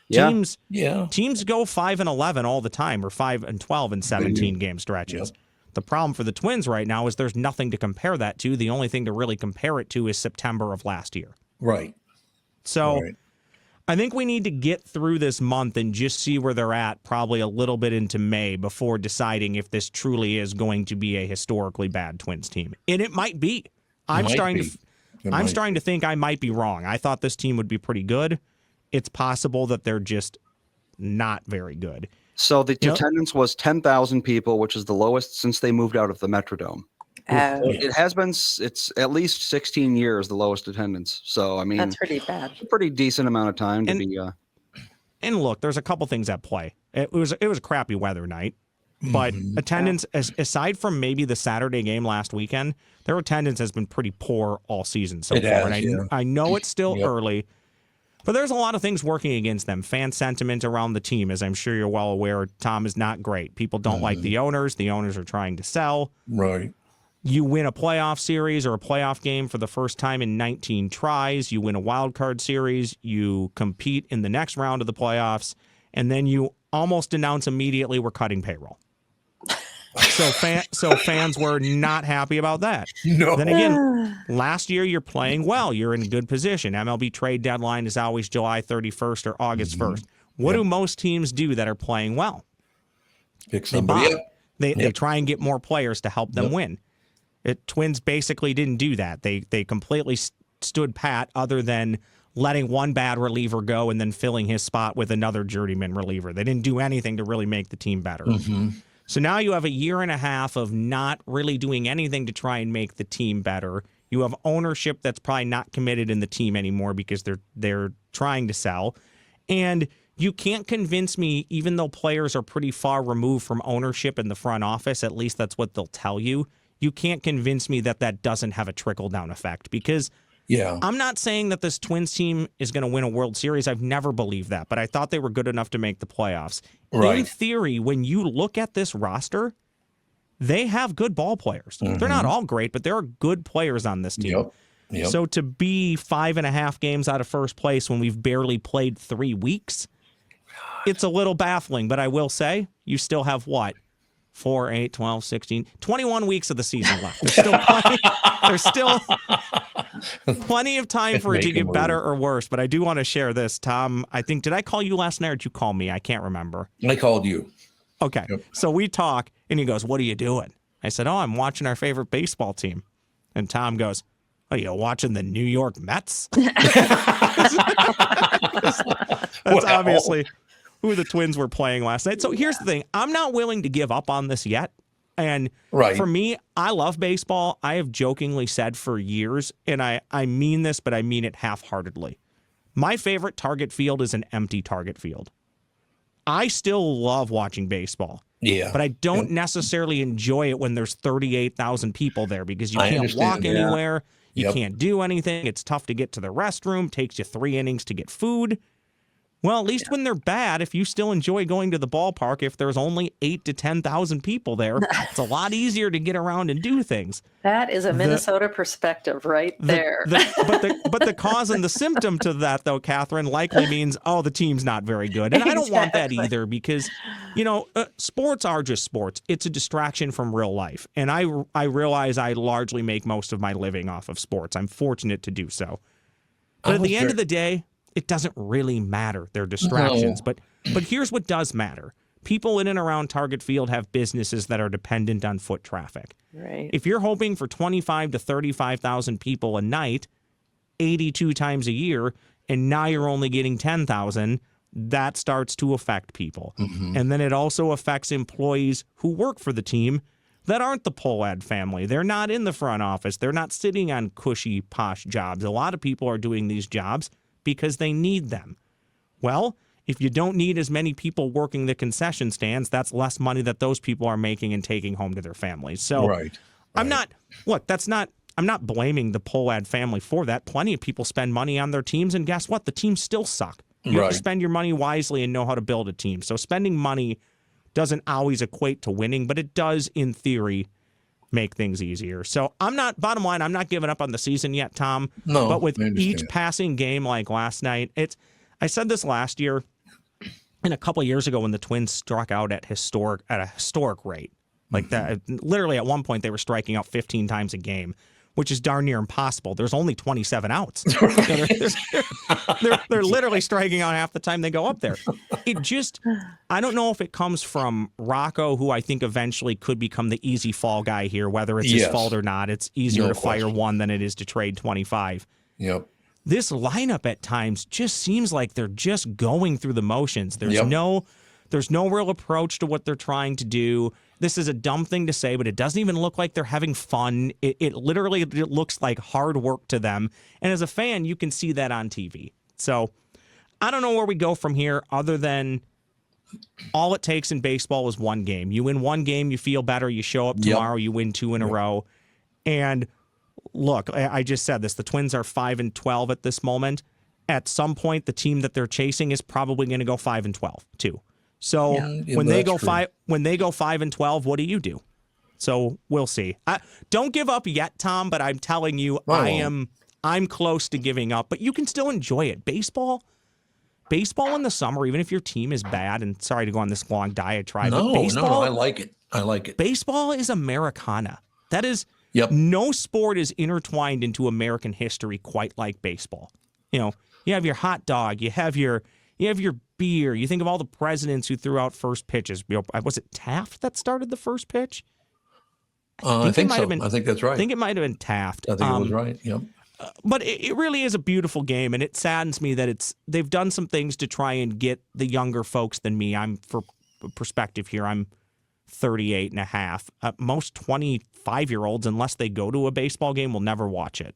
[SPEAKER 3] Yeah.
[SPEAKER 9] Teams go 5-11 all the time, or 5-12 in 17 game stretches. Yep. The problem for the Twins right now is there's nothing to compare that to. The only thing to really compare it to is September of last year.
[SPEAKER 1] Right.
[SPEAKER 9] So I think we need to get through this month and just see where they're at, probably a little bit into May, before deciding if this truly is going to be a historically bad Twins team. And it might be. I'm starting to think I might be wrong. I thought this team would be pretty good. It's possible that they're just not very good.
[SPEAKER 3] So the attendance was 10,000 people, which is the lowest since they moved out of the Metrodome. It has been, it's at least 16 years, the lowest attendance. So, I mean,
[SPEAKER 2] that's pretty bad.
[SPEAKER 3] A pretty decent amount of time to be.
[SPEAKER 9] And look, there's a couple things at play. It was a crappy weather night, but attendance, aside from maybe the Saturday game last weekend, their attendance has been pretty poor all season so far. And I know it's still early. But there's a lot of things working against them. Fan sentiment around the team, as I'm sure you're well aware, Tom, is not great. People don't like the owners. The owners are trying to sell.
[SPEAKER 1] Right.
[SPEAKER 9] You win a playoff series or a playoff game for the first time in 19 tries. You win a wild card series. You compete in the next round of the playoffs. And then you almost announce immediately we're cutting payroll. So fans were not happy about that.
[SPEAKER 1] No.
[SPEAKER 9] Then again, last year you're playing well. You're in a good position. MLB trade deadline is always July 31st or August 1st. What do most teams do that are playing well?
[SPEAKER 1] Pick somebody up.
[SPEAKER 9] They try and get more players to help them win. Twins basically didn't do that. They completely stood pat, other than letting one bad reliever go and then filling his spot with another journeyman reliever. They didn't do anything to really make the team better. So now you have a year and a half of not really doing anything to try and make the team better. You have ownership that's probably not committed in the team anymore because they're trying to sell. And you can't convince me, even though players are pretty far removed from ownership in the front office, at least that's what they'll tell you, you can't convince me that doesn't have a trickle-down effect. Because I'm not saying that this Twins team is going to win a World Series. I've never believed that, but I thought they were good enough to make the playoffs. Right. In theory, when you look at this roster, they have good ball players. They're not all great, but there are good players on this team. Yep. So to be 5.5 games out of first place when we've barely played 3 weeks, it's a little baffling. But I will say, you still have what? 4, 8, 12, 16, 21 weeks of the season left. There's still plenty of time for it to get better or worse. But I do want to share this, Tom. Did I call you last night or did you call me? I can't remember.
[SPEAKER 1] I called you.
[SPEAKER 9] Okay. Yep. So we talk and he goes, "What are you doing?" I said, "Oh, I'm watching our favorite baseball team." And Tom goes, "Are you watching the New York Mets?" That's obviously who the Twins were playing last night. So here's the thing. I'm not willing to give up on this yet. And for me, I love baseball. I have jokingly said for years, and I mean this, but I mean it half-heartedly. My favorite target field is an empty target field. I still love watching baseball. Yeah. But I don't necessarily enjoy it when there's 38,000 people there because you can't walk anywhere. You can't do anything. It's tough to get to the restroom. Takes you 3 innings to get food. Well, at least when they're bad, if you still enjoy going to the ballpark, if there's only 8 to 10,000 people there, it's a lot easier to get around and do things.
[SPEAKER 2] That is a Minnesota perspective right there.
[SPEAKER 9] But the cause and the symptom to that, though, Catherine, likely means, oh, the team's not very good. And I don't want that either because, sports are just sports. It's a distraction from real life. And I realize I largely make most of my living off of sports. I'm fortunate to do so. But at the end of the day, it doesn't really matter. They're distractions.
[SPEAKER 1] No.
[SPEAKER 9] But here's what does matter. People in and around Target Field have businesses that are dependent on foot traffic.
[SPEAKER 2] Right.
[SPEAKER 9] If you're hoping for 25 to 35,000 people a night, 82 times a year, and now you're only getting 10,000, that starts to affect people.
[SPEAKER 1] Mm-hmm.
[SPEAKER 9] And then it also affects employees who work for the team that aren't the Pohlad family. They're not in the front office. They're not sitting on cushy, posh jobs. A lot of people are doing these jobs because they need them. Well, if you don't need as many people working the concession stands, that's less money that those people are making and taking home to their families. So I'm not blaming the Pohlad family for that. Plenty of people spend money on their teams, and guess what? The teams still suck. You have to spend your money wisely and know how to build a team. So spending money doesn't always equate to winning, but it does, in theory, make things easier. So bottom line, I'm not giving up on the season yet, Tom.
[SPEAKER 1] No,
[SPEAKER 9] but with each passing game like last night, I said this last year and a couple of years ago when the Twins struck out at a historic rate. Like that, literally at one point they were striking out 15 times a game, which is darn near impossible. There's only 27 outs. They're literally striking out half the time they go up there. I don't know if it comes from Rocco, who I think eventually could become the easy fall guy here, whether it's his fault or not. It's easier to fire one than it is to trade 25.
[SPEAKER 1] Yep.
[SPEAKER 9] This lineup at times just seems like they're just going through the motions. There's no real approach to what they're trying to do. This is a dumb thing to say, but it doesn't even look like they're having fun. It literally looks like hard work to them. And as a fan, you can see that on TV. So I don't know where we go from here other than all it takes in baseball is one game. You win one game, you feel better. You show up tomorrow, you win 2 in a row. And look, I just said this. The Twins are 5-12 at this moment. At some point, the team that they're chasing is probably going to go 5-12 too. So when they go 5-12, what do you do? So we'll see. Don't give up yet, Tom. But I'm telling you, I'm close to giving up. But you can still enjoy it. Baseball in the summer, even if your team is bad. And sorry to go on this long diatribe.
[SPEAKER 1] No,
[SPEAKER 9] baseball,
[SPEAKER 1] I like it. I like it.
[SPEAKER 9] Baseball is Americana. That is. No sport is intertwined into American history quite like baseball. You have your hot dog, you have your beer. You think of all the presidents who threw out first pitches. Was it Taft that started the first pitch?
[SPEAKER 1] I think so. I think that's right.
[SPEAKER 9] I think it might have been Taft.
[SPEAKER 1] I think it was right. Yep.
[SPEAKER 9] But it really is a beautiful game, and it saddens me that they've done some things to try and get the younger folks than me. For perspective here, I'm 38 and a half. Most 25-year-olds, unless they go to a baseball game, will never watch it.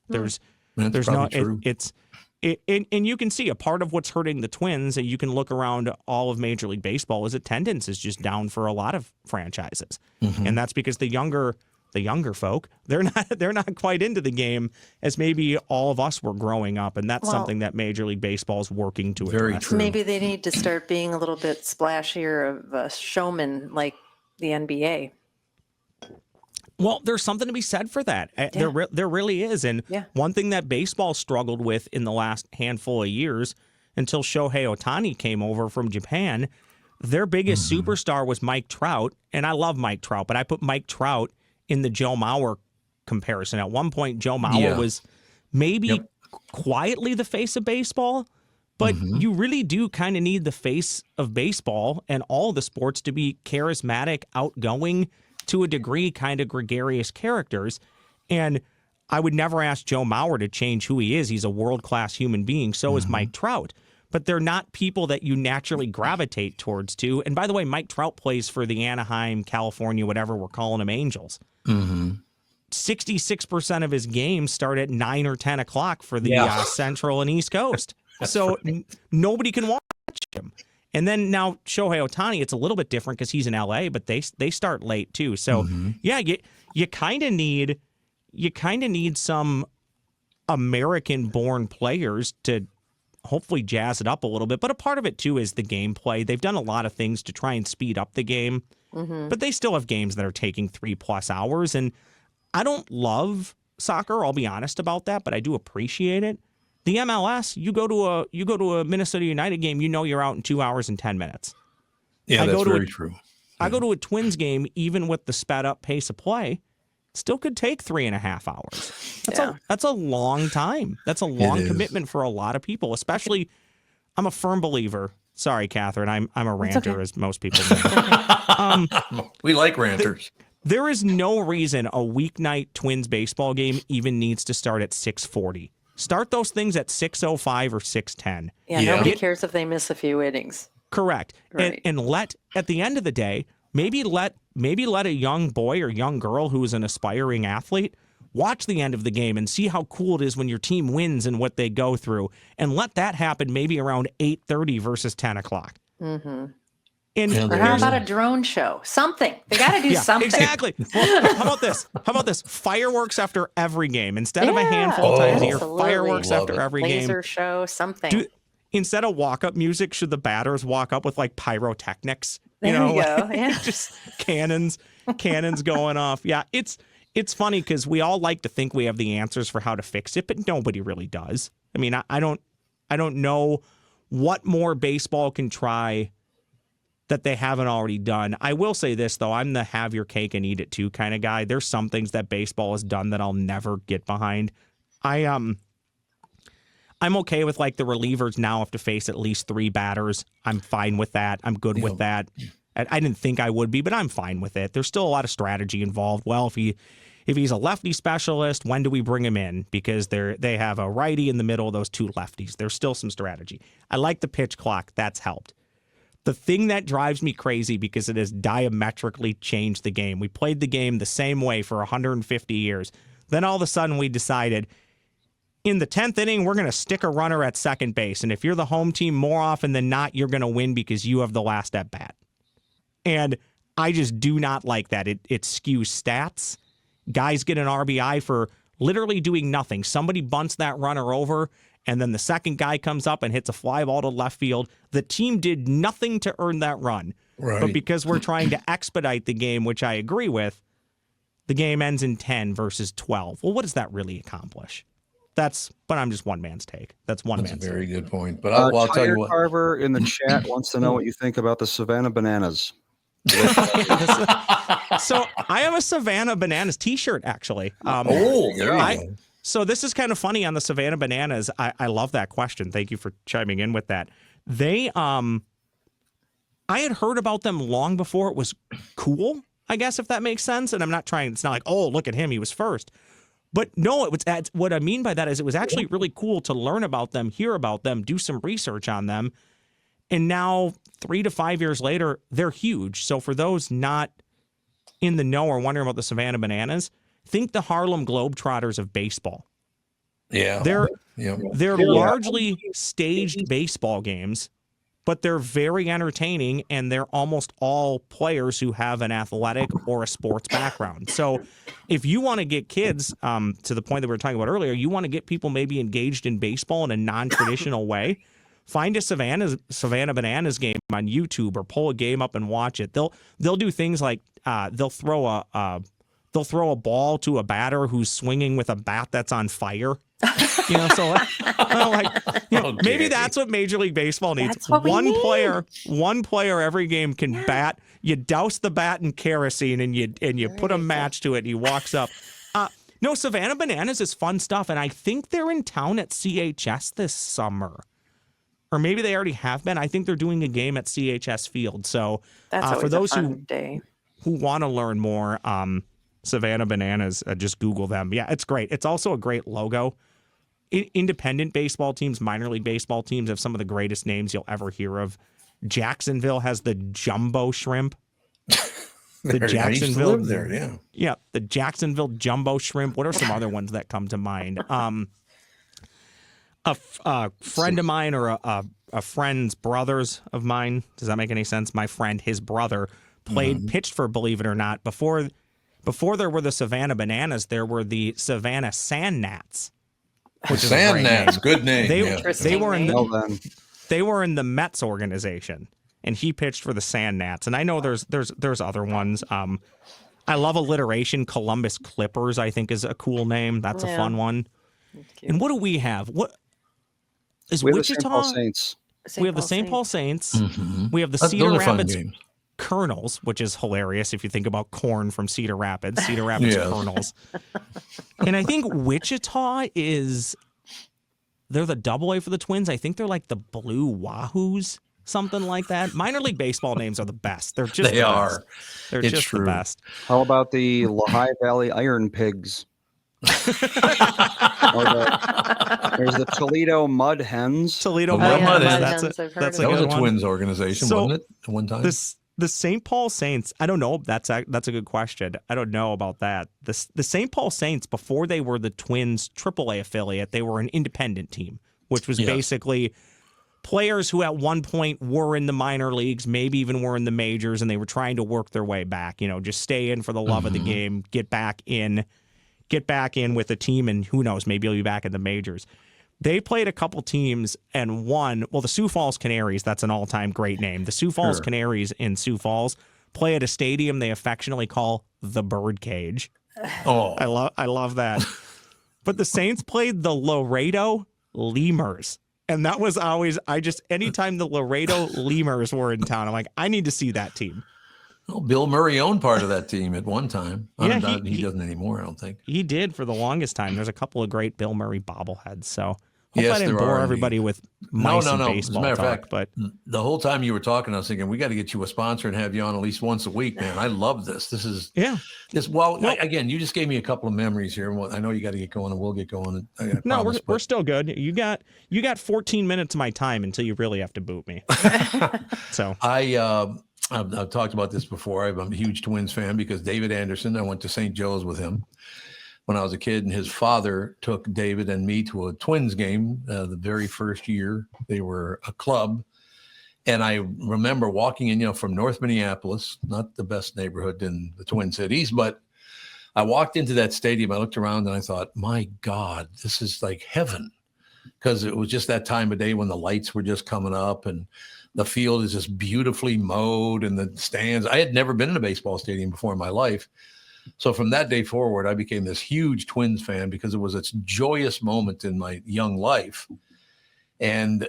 [SPEAKER 9] There's no
[SPEAKER 1] true.
[SPEAKER 9] And you can see a part of what's hurting the Twins, and you can look around all of Major League Baseball, is attendance is just down for a lot of franchises.
[SPEAKER 1] Mm-hmm.
[SPEAKER 9] And that's because the younger folk, they're not quite into the game as maybe all of us were growing up, and that's something that Major League Baseball is working to address.
[SPEAKER 1] Very true.
[SPEAKER 2] Maybe they need to start being a little bit splashier of a showman like the NBA.
[SPEAKER 9] Well, there's something to be said for that.
[SPEAKER 2] Yeah.
[SPEAKER 9] There really is. And one thing that baseball struggled with in the last handful of years until Shohei Ohtani came over from Japan, their biggest superstar was Mike Trout. And I love Mike Trout, but I put Mike Trout in the Joe Mauer comparison. At one point, Joe Mauer was maybe quietly the face of baseball, but you really do kind of need the face of baseball and all the sports to be charismatic, outgoing, to a degree, kind of gregarious characters. And I would never ask Joe Mauer to change who he is. He's a world-class human being. So is Mike Trout. But they're not people that you naturally gravitate towards to. And by the way, Mike Trout plays for the Anaheim, California, whatever we're calling them, Angels. 66% of his games start at 9 or 10 o'clock for the Central and East Coast. So nobody can watch him. And then now Shohei Ohtani, it's a little bit different because he's in LA, but they start late too. So you kind of need some American-born players to hopefully jazz it up a little bit. But a part of it, too, is the gameplay. They've done a lot of things to try and speed up the game, but they still have games that are taking 3+ hours. And I don't love soccer, I'll be honest about that, but I do appreciate it. The MLS, you go to a Minnesota United game, you're out in 2 hours and 10 minutes.
[SPEAKER 1] Yeah, that's very true.
[SPEAKER 9] I go to a Twins game, even with the sped up pace of play, still could take 3.5 hours. That's a long time. That's a long commitment for a lot of people, especially. I'm a firm believer. Sorry, Catherine. I'm a ranter, as most people know.
[SPEAKER 1] We like ranters.
[SPEAKER 9] There is no reason a weeknight Twins baseball game even needs to start at 6:40. Start those things at 6:05 or 6:10.
[SPEAKER 2] Yeah, nobody cares if they miss a few innings.
[SPEAKER 9] Correct.
[SPEAKER 2] Right.
[SPEAKER 9] And let, at the end of the day, maybe let a young boy or young girl who is an aspiring athlete watch the end of the game and see how cool it is when your team wins and what they go through. And let that happen maybe around 8:30 versus 10 o'clock.
[SPEAKER 2] Mm-hmm.
[SPEAKER 9] And
[SPEAKER 2] or how about a drone show? Something. They got to do something.
[SPEAKER 9] Exactly. Well, how about this? Fireworks after every game. Instead of a handful of times a year, fireworks after every game.
[SPEAKER 2] Laser show, something.
[SPEAKER 9] Instead of walk-up music, should the batters walk up with like pyrotechnics?
[SPEAKER 2] There you go. Yeah.
[SPEAKER 9] Just cannons going off. Yeah, it's funny because we all like to think we have the answers for how to fix it, but nobody really does. I mean, I don't know what more baseball can try that they haven't already done. I will say this, though. I'm the have your cake and eat it too kind of guy. There's some things that baseball has done that I'll never get behind. I'm okay with like the relievers now have to face at least 3 batters. I'm fine with that. I'm good with that. I didn't think I would be, but I'm fine with it. There's still a lot of strategy involved. Well, if he's a lefty specialist, when do we bring him in? Because they have a righty in the middle of those 2 lefties. There's still some strategy. I like the pitch clock. That's helped. The thing that drives me crazy because it has diametrically changed the game. We played the game the same way for 150 years. Then all of a sudden we decided in the 10th inning, we're going to stick a runner at second base. And if you're the home team, more often than not, you're going to win because you have the last at bat. And I just do not like that. It skews stats. Guys get an RBI for literally doing nothing. Somebody bunts that runner over, and then the second guy comes up and hits a fly ball to left field. The team did nothing to earn that run. Right. But because we're trying to expedite the game, which I agree with, the game ends in 10 versus 12. Well, what does that really accomplish? But I'm just one man's take. That's a
[SPEAKER 1] very good point. But I'll tell you what.
[SPEAKER 3] Carver in the chat wants to know what you think about the Savannah Bananas.
[SPEAKER 9] So I have a Savannah Bananas t-shirt, actually. So this is kind of funny on the Savannah Bananas. I love that question. Thank you for chiming in with that. They, I had heard about them long before it was cool, I guess, if that makes sense. And I'm not trying, it's not like, oh, look at him, he was first. But no, what I mean by that is it was actually really cool to learn about them, hear about them, do some research on them. And now 3 to 5 years later, they're huge. So for those not in the know or wondering about the Savannah Bananas, think the Harlem Globetrotters of baseball.
[SPEAKER 1] Yeah.
[SPEAKER 9] They're largely staged baseball games, but they're very entertaining, and they're almost all players who have an athletic or a sports background. So if you want to get kids, to the point that we were talking about earlier, you want to get people maybe engaged in baseball in a non-traditional way, find a Savannah Bananas game on YouTube or pull a game up and watch it. They'll do things like they'll throw a ball to a batter who's swinging with a bat that's on fire. Maybe that's what Major League Baseball needs. One player every game can bat. You douse the bat in kerosene and you put a match to it and he walks up. No, Savannah Bananas is fun stuff, and I think they're in town at CHS this summer. Or maybe they already have been. I think they're doing a game at CHS Field. So for those who want to learn more, Savannah Bananas, just Google them. Yeah, it's great. It's also a great logo. Independent baseball teams, minor league baseball teams have some of the greatest names you'll ever hear of. Jacksonville has the Jumbo Shrimp. The Jacksonville
[SPEAKER 1] there,
[SPEAKER 9] yeah, the Jacksonville Jumbo Shrimp. What are some other ones that come to mind? A friend of mine or a friend's brothers of mine. Does that make any sense? My friend, his brother, pitched for, believe it or not, before there were the Savannah Bananas, there were the Savannah Sand Gnats. which is a great name.
[SPEAKER 1] Good name.
[SPEAKER 9] They were in the Mets organization, and he pitched for the Sand Gnats. And I know there's other ones. I love alliteration. Columbus Clippers, I think, is a cool name. That's a fun one. And what do we have? What is Wichita?
[SPEAKER 3] The St. Paul Saints.
[SPEAKER 9] We have the St. Paul Saints.
[SPEAKER 1] Mm-hmm.
[SPEAKER 9] We have the Cedar Rapids Colonels, which is hilarious if you think about corn from Cedar Rapids. Cedar Rapids Colonels. And I think Wichita they're the AA for the Twins. I think they're like the Blue Wahoos, something like that. Minor league baseball names are the best. They're just best. They're just the best.
[SPEAKER 3] How about the Lehigh Valley Iron Pigs? There's the Toledo Mud Hens.
[SPEAKER 9] Toledo Mud Hens.
[SPEAKER 1] That was a Twins organization, wasn't it? At one time.
[SPEAKER 9] The St. Paul Saints. I don't know. That's a good question. I don't know about that. The St. Paul Saints, before they were the Twins AAA affiliate, they were an independent team, which was basically players who at one point were in the minor leagues, maybe even were in the majors, and they were trying to work their way back. Just stay in for the love of the game, get back in with the team, and who knows, maybe you'll be back in the majors. They played a couple teams and won. Well, the Sioux Falls Canaries, that's an all-time great name. The Sioux Falls Canaries in Sioux Falls play at a stadium they affectionately call the Birdcage.
[SPEAKER 1] Oh,
[SPEAKER 9] I love that. But the Saints played the Laredo Lemurs. And that was always, anytime the Laredo Lemurs were in town, I'm like, I need to see that team.
[SPEAKER 1] Well, Bill Murray owned part of that team at one time.
[SPEAKER 9] Yeah,
[SPEAKER 1] he doesn't anymore, I don't think.
[SPEAKER 9] He did for the longest time. There's a couple of great Bill Murray bobbleheads. So hope
[SPEAKER 1] Yes,
[SPEAKER 9] I didn't
[SPEAKER 1] there
[SPEAKER 9] bore
[SPEAKER 1] are,
[SPEAKER 9] everybody
[SPEAKER 1] indeed.
[SPEAKER 9] with mice and
[SPEAKER 1] No. As a
[SPEAKER 9] baseball
[SPEAKER 1] matter of
[SPEAKER 9] talk.
[SPEAKER 1] fact,
[SPEAKER 9] But
[SPEAKER 1] the whole time you were talking, I was thinking, we got to get you a sponsor and have you on at least once a week, man. I love this. This is again, you just gave me a couple of memories here. I know you got to get going, and we'll get going.
[SPEAKER 9] We're still good. You got 14 minutes of my time until you really have to boot me. So
[SPEAKER 1] I've talked about this before. I'm a huge Twins fan because David Anderson, I went to St. Joe's with him when I was a kid, and his father took David and me to a Twins game the very first year. They were a club. And I remember walking in, from North Minneapolis, not the best neighborhood in the Twin Cities, but I walked into that stadium. I looked around and I thought, my God, this is like heaven. Because it was just that time of day when the lights were just coming up and the field is just beautifully mowed and the stands. I had never been in a baseball stadium before in my life. So from that day forward, I became this huge Twins fan because it was a joyous moment in my young life. And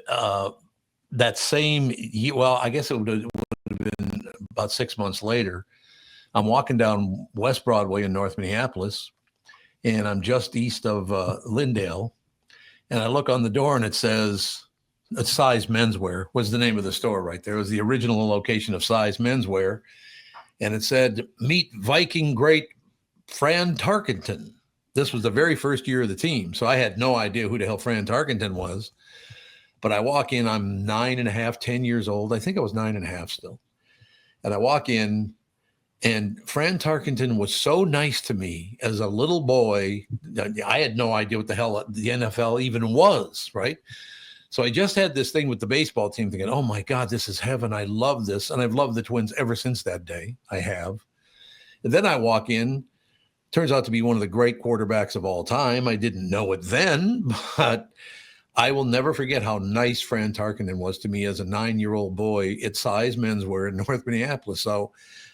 [SPEAKER 1] that same year, well, I guess it would have been about 6 months later, I'm walking down West Broadway in North Minneapolis, and I'm just east of Lindale. And I look on the door and it says, Size Menswear was the name of the store right there. It was the original location of Size Menswear. And it said, meet Viking great Fran Tarkenton. This was the very first year of the team. So I had no idea who the hell Fran Tarkenton was. But I walk in, I'm 9.5, 10 years old. I think I was 9.5 still. And I walk in, and Fran Tarkenton was so nice to me as a little boy. I had no idea what the hell the NFL even was, right? So I just had this thing with the baseball team thinking, oh my God, this is heaven. I love this. And I've loved the Twins ever since that day. I have. And then I walk in, turns out to be one of the great quarterbacks of all time. I didn't know it then, but I will never forget how nice Fran Tarkenton was to me as a 9-year-old boy at Size Menswear in North Minneapolis. So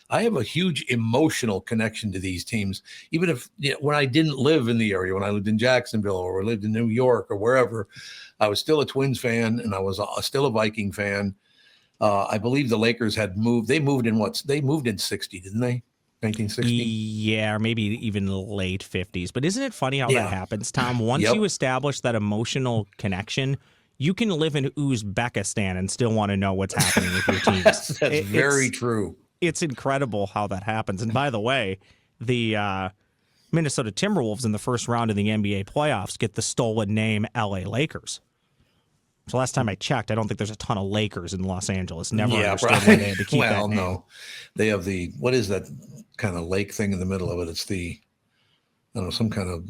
[SPEAKER 1] I have a huge emotional connection to these teams, even if when I didn't live in the area, when I lived in Jacksonville or lived in New York or wherever, I was still a Twins fan and I was still a Viking fan. I believe the Lakers had moved. They moved in 60, didn't they? 1960?
[SPEAKER 9] Yeah, or maybe even late 50s. But isn't it funny how that happens, Tom? Once you establish that emotional connection, you can live in Uzbekistan and still want to know what's happening with your teams.
[SPEAKER 1] That's very true.
[SPEAKER 9] It's incredible how that happens. And by the way, the Minnesota Timberwolves in the first round of the NBA playoffs get the stolen name LA Lakers. So last time I checked, I don't think there's a ton of Lakers in Los Angeles. Never understood why they had to keep that name.
[SPEAKER 1] No. They have what is that kind of lake thing in the middle of it? It's some kind of,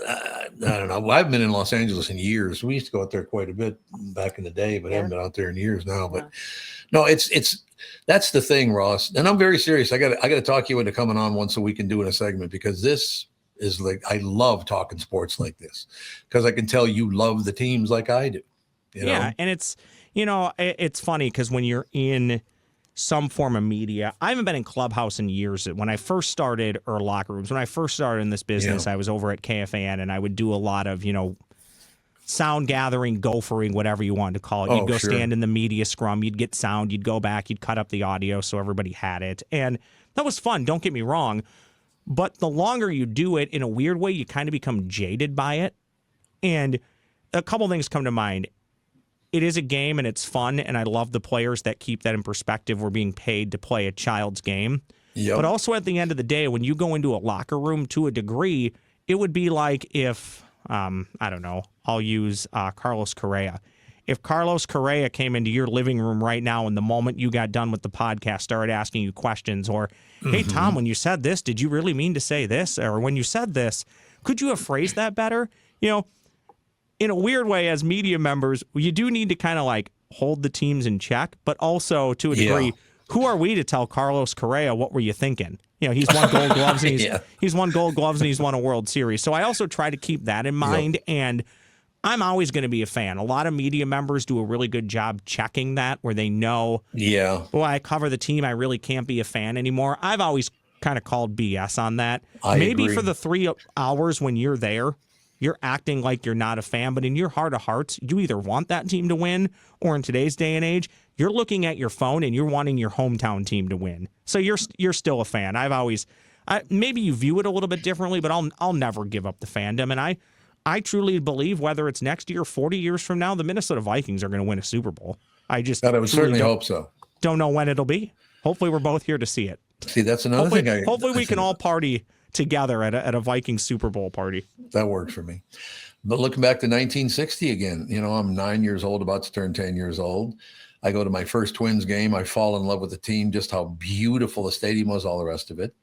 [SPEAKER 1] I don't know. I've been in Los Angeles in years. We used to go out there quite a bit back in the day, but I haven't been out there in years now. But no, that's the thing, Ross. And I'm very serious. I got to talk you into coming on once a week and doing a segment because this is like, I love talking sports like this because I can tell you love the teams like I do. You know?
[SPEAKER 9] And it's, it's funny because when you're in some form of media, I haven't been in Clubhouse in years. When I first started, or locker rooms, when I first started in this business, I was over at KFAN and I would do a lot of, sound gathering, gophering, whatever you wanted to call it. You'd go stand in the media scrum, you'd get sound, you'd go back, you'd cut up the audio so everybody had it. And that was fun, don't get me wrong. But the longer you do it, in a weird way, you kind of become jaded by it. And a couple things come to mind. It is a game and it's fun, and I love the players that keep that in perspective. We're being paid to play a child's game.
[SPEAKER 1] Yep.
[SPEAKER 9] But also at the end of the day, when you go into a locker room, to a degree, it would be like if, I don't know, I'll use Carlos Correa. If Carlos Correa came into your living room right now and the moment you got done with the podcast started asking you questions, or, hey, Tom, when you said this, did you really mean to say this? Or when you said this, could you have phrased that better? In a weird way, as media members, you do need to kind of like hold the teams in check, but also to a degree, who are we to tell Carlos Correa what were you thinking? He's won Gold Gloves and he's won Gold Gloves and he's won a World Series. So I also try to keep that in mind, and I'm always going to be a fan. A lot of media members do a really good job checking that, where they know, I cover the team, I really can't be a fan anymore. I've always kind of called BS on that. Maybe for the 3 hours when you're there, you're acting like you're not a fan, but in your heart of hearts, you either want that team to win, or in today's day and age, you're looking at your phone and you're wanting your hometown team to win. So you're still a fan. Maybe you view it a little bit differently, but I'll never give up the fandom. And I truly believe, whether it's next year or 40 years from now, the Minnesota Vikings are going to win a Super Bowl. I would
[SPEAKER 1] certainly hope so.
[SPEAKER 9] Don't know when it'll be. Hopefully we're both here to see it.
[SPEAKER 1] See, that's another thing.
[SPEAKER 9] Hopefully we can all party together at a Viking Super Bowl party.
[SPEAKER 1] That works for me. But looking back to 1960 again, I'm 9 years old, about to turn 10 years old. I go to my first Twins game. I fall in love with the team, just how beautiful the stadium was, all the rest of it.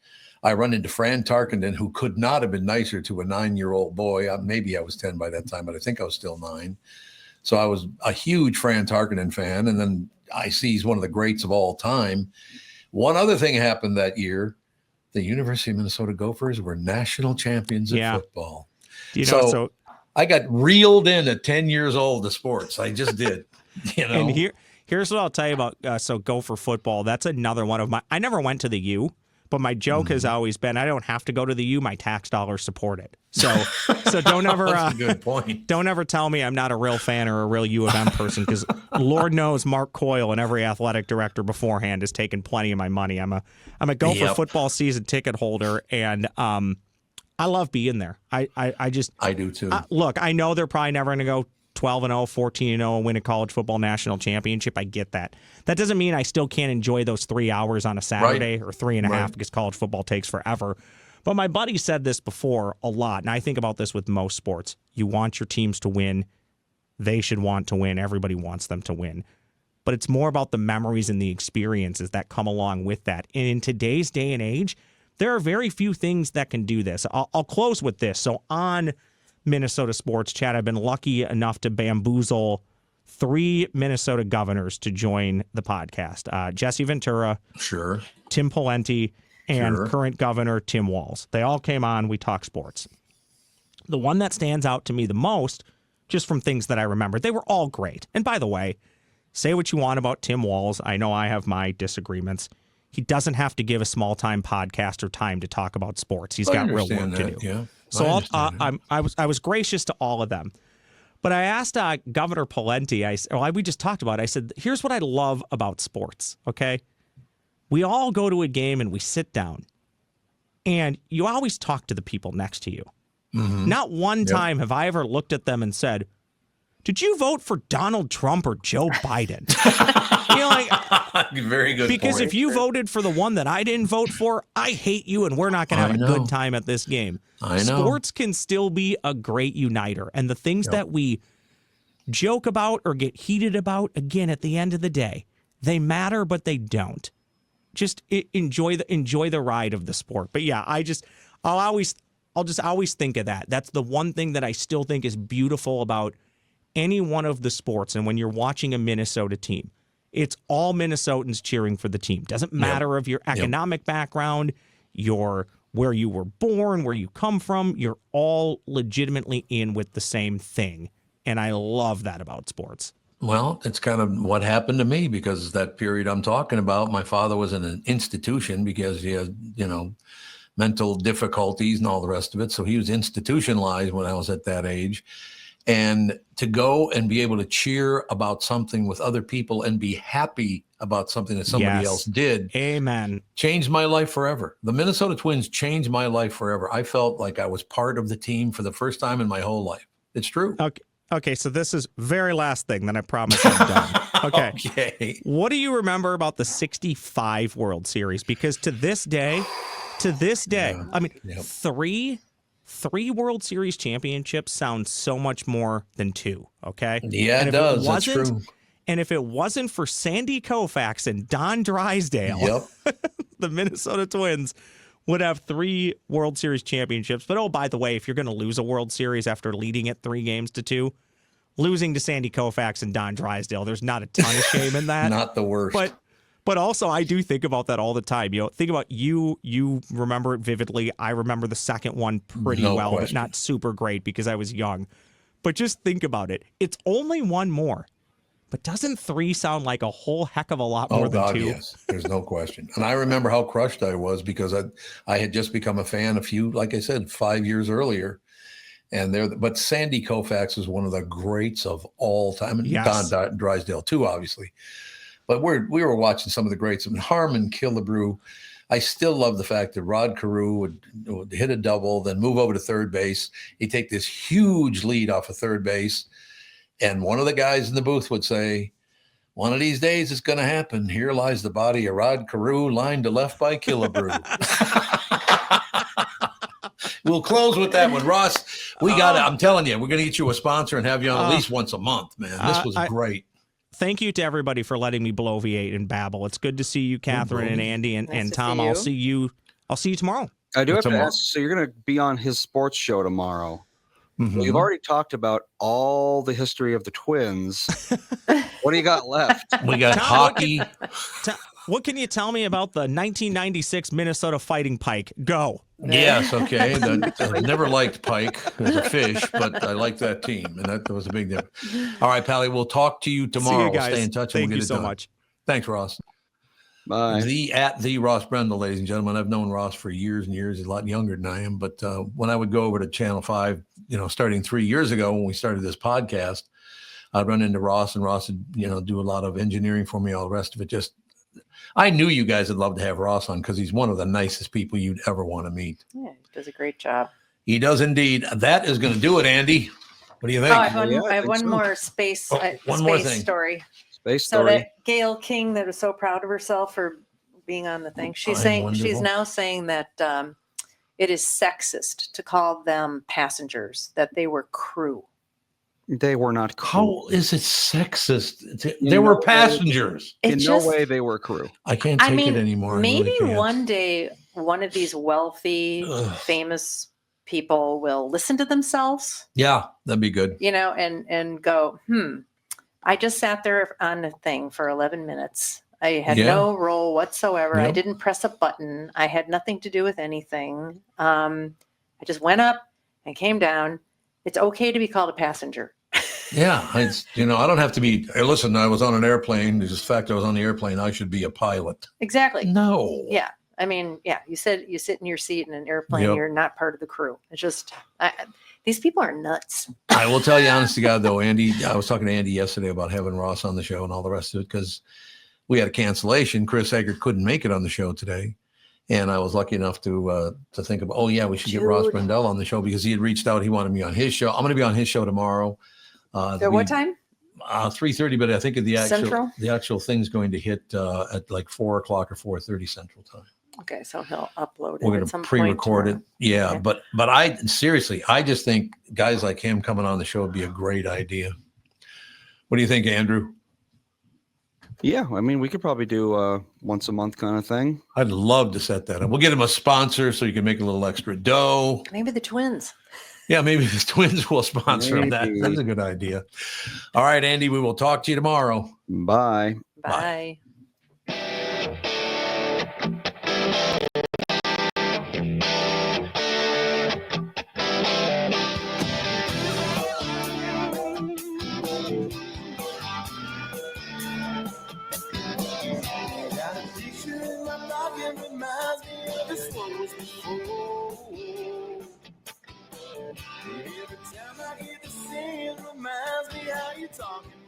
[SPEAKER 1] I run into Fran Tarkenton, who could not have been nicer to a 9-year-old boy. Maybe I was 10 by that time, but I think I was still 9. So I was a huge Fran Tarkenton fan. And then I see he's one of the greats of all time. One other thing happened that year. The University of Minnesota Gophers were national champions in football. So I got reeled in at 10 years old to sports. I just did.
[SPEAKER 9] And here's what I'll tell you about Gopher football. That's another one of my. I never went to the U, but my joke has always been, I don't have to go to the U. My tax dollars support it. So don't ever.
[SPEAKER 1] That's a good point.
[SPEAKER 9] Don't ever tell me I'm not a real fan or a real U of M person, because Lord knows Mark Coyle and every athletic director beforehand has taken plenty of my money. I'm a Gopher football season ticket holder, and I love being there. I
[SPEAKER 1] do too.
[SPEAKER 9] Look, I know they're probably never going to go 12-0, 14-0, and win a college football national championship. I get that. That doesn't mean I still can't enjoy those 3 hours on a Saturday or 3.5 because college football takes forever. But my buddy said this before a lot, and I think about this with most sports. You want your teams to win. They should want to win. Everybody wants them to win. But it's more about the memories and the experiences that come along with that. And in today's day and age, there are very few things that can do this. I'll close with this. So on Minnesota Sports Chat, I've been lucky enough to bamboozle 3 Minnesota governors to join the podcast. Jesse Ventura, Tim Pawlenty, and current governor Tim Walz. They all came on. We talked sports. The one that stands out to me the most, just from things that I remember, they were all great. And by the way, say what you want about Tim Walz. I know I have my disagreements. He doesn't have to give a small-time podcast or time to talk about sports. He's got real work to do.
[SPEAKER 1] Yeah.
[SPEAKER 9] So I was gracious to all of them. But I asked Governor Pawlenty, we just talked about it. I said, here's what I love about sports, okay? We all go to a game and we sit down, and you always talk to the people next to you. Mm-hmm. Not one time have I ever looked at them and said, did you vote for Donald Trump or Joe Biden?
[SPEAKER 1] Very good
[SPEAKER 9] because
[SPEAKER 1] point.
[SPEAKER 9] If you voted for the one that I didn't vote for, I hate you, and we're not going to have a good time at this game.
[SPEAKER 1] I know.
[SPEAKER 9] Sports can still be a great uniter, and the things that we joke about or get heated about, again, at the end of the day, they matter, but they don't. Just enjoy the ride of the sport. But yeah, I'll just always think of that. That's the one thing that I still think is beautiful about any one of the sports. And when you're watching a Minnesota team, it's all Minnesotans cheering for the team. Doesn't matter of your economic background, your where you were born, where you come from. You're all legitimately in with the same thing. And I love that about sports.
[SPEAKER 1] Well, it's kind of what happened to me because that period I'm talking about, my father was in an institution because he had, mental difficulties and all the rest of it. So he was institutionalized when I was at that age. And to go and be able to cheer about something with other people and be happy about something that somebody else did.
[SPEAKER 9] Amen.
[SPEAKER 1] Changed my life forever. The Minnesota Twins changed my life forever. I felt like I was part of the team for the first time in my whole life. It's true.
[SPEAKER 9] Okay, so this is very last thing, then I promise I'm done. Okay. What do you remember about the 65 World Series? Because to this day, I mean, three World Series championships sound so much more than two, okay?
[SPEAKER 1] Yeah, it does. That's true.
[SPEAKER 9] And if it wasn't for Sandy Koufax and Don Drysdale, the Minnesota Twins would have 3 World Series championships. But, oh, by the way, if you're going to lose a World Series after leading it 3-2, losing to Sandy Koufax and Don Drysdale, there's not a ton of shame in that.
[SPEAKER 1] Not the worst.
[SPEAKER 9] But also, I do think about that all the time. Think about you remember it vividly. I remember the second one pretty well, but not super great because I was young. But just think about it. It's only one more. But doesn't 3 sound like a whole heck of a lot more than 2?
[SPEAKER 1] Yes, there's no question. And I remember how crushed I was because I had just become a fan like I said, 5 years earlier. But Sandy Koufax is one of the greats of all time. And Don Drysdale too, obviously. But we were watching some of the greats. I mean, Harmon Killebrew. I still love the fact that Rod Carew would hit a double, then move over to third base. He'd take this huge lead off of third base. And one of the guys in the booth would say, one of these days it's going to happen. Here lies the body of Rod Carew, lined to left by Killebrew. We'll close with that one. Ross, I'm telling you, we're going to get you a sponsor and have you on at least once a month, man. This was great.
[SPEAKER 9] Thank you to everybody for letting me bloviate and babble. It's good to see you, Catherine and Andy and Tom. I'll see you tomorrow.
[SPEAKER 3] I do have to ask, so you're going to be on his sports show tomorrow. Mm-hmm. Well, you've already talked about all the history of the Twins. What do you got left?
[SPEAKER 1] We got hockey.
[SPEAKER 9] What can you tell me about the 1996 Minnesota Fighting Pike? Go.
[SPEAKER 1] Yes, okay. I never liked Pike as a fish, but I liked that team, and that was a big difference. All right, Pally, we'll talk to you tomorrow.
[SPEAKER 9] See you guys.
[SPEAKER 1] Stay in touch.
[SPEAKER 9] Thank
[SPEAKER 1] and we'll
[SPEAKER 9] you
[SPEAKER 1] get it
[SPEAKER 9] so
[SPEAKER 1] done.
[SPEAKER 9] much.
[SPEAKER 1] Thanks, Ross.
[SPEAKER 3] Bye.
[SPEAKER 1] The Ross Brendel, ladies and gentlemen. I've known Ross for years and years. He's a lot younger than I am. But when I would go over to Channel 5, starting 3 years ago when we started this podcast, I'd run into Ross, and Ross would, do a lot of engineering for me, all the rest of it. I knew you guys would love to have Ross on because he's one of the nicest people you'd ever want to meet.
[SPEAKER 2] Yeah, he does a great job.
[SPEAKER 1] He does indeed. That is going to do it, Andy. What do you think?
[SPEAKER 2] I have one more space story.
[SPEAKER 3] Space
[SPEAKER 2] so
[SPEAKER 3] story.
[SPEAKER 2] That Gail King, that was so proud of herself for being on the thing, she's now saying that it is sexist to call them passengers, that they were crew.
[SPEAKER 3] They were not crew.
[SPEAKER 1] How is it sexist? They were passengers.
[SPEAKER 3] No way they were crew.
[SPEAKER 1] I can't take it anymore.
[SPEAKER 2] Maybe one day one of these wealthy, famous people will listen to themselves.
[SPEAKER 1] Yeah, that'd be good.
[SPEAKER 2] And go, I just sat there on a thing for 11 minutes. I had no role whatsoever. Yep. I didn't press a button. I had nothing to do with anything. I just went up and came down. It's okay to be called a passenger.
[SPEAKER 1] Yeah. I don't have to be, hey, listen, I was on an airplane. There's this fact I was on the airplane. I should be a pilot.
[SPEAKER 2] Exactly.
[SPEAKER 1] No.
[SPEAKER 2] Yeah. I mean, you said you sit in your seat in an airplane. Yep. You're not part of the crew. It's just, these people are nuts.
[SPEAKER 1] I will tell you, honest to God, though, Andy, I was talking to Andy yesterday about having Ross on the show and all the rest of it because we had a cancellation. Chris Eggert couldn't make it on the show today. And I was lucky enough to think about, we should get Ross Brendel on the show because he had reached out. He wanted me on his show. I'm going to be on his show tomorrow.
[SPEAKER 2] What time?
[SPEAKER 1] 3:30, but I think the actual thing's going to hit at like 4 o'clock or 4:30 Central Time.
[SPEAKER 2] Okay, so he'll upload it.
[SPEAKER 1] We're going to pre-record it. Yeah, okay. But I seriously, I just think guys like him coming on the show would be a great idea. What do you think, Andrew?
[SPEAKER 3] Yeah, I mean, we could probably do once a month kind of thing.
[SPEAKER 1] I'd love to set that up. We'll get him a sponsor so you can make a little extra dough.
[SPEAKER 2] Maybe the Twins.
[SPEAKER 1] Yeah, maybe the Twins will sponsor him. That's a good idea. All right, Andy, we will talk to you tomorrow.
[SPEAKER 3] Bye.
[SPEAKER 2] Bye. Bye.
[SPEAKER 11] Got a picture in my pocket reminds me of this one was before. Every time I hear the sing, reminds me how you talking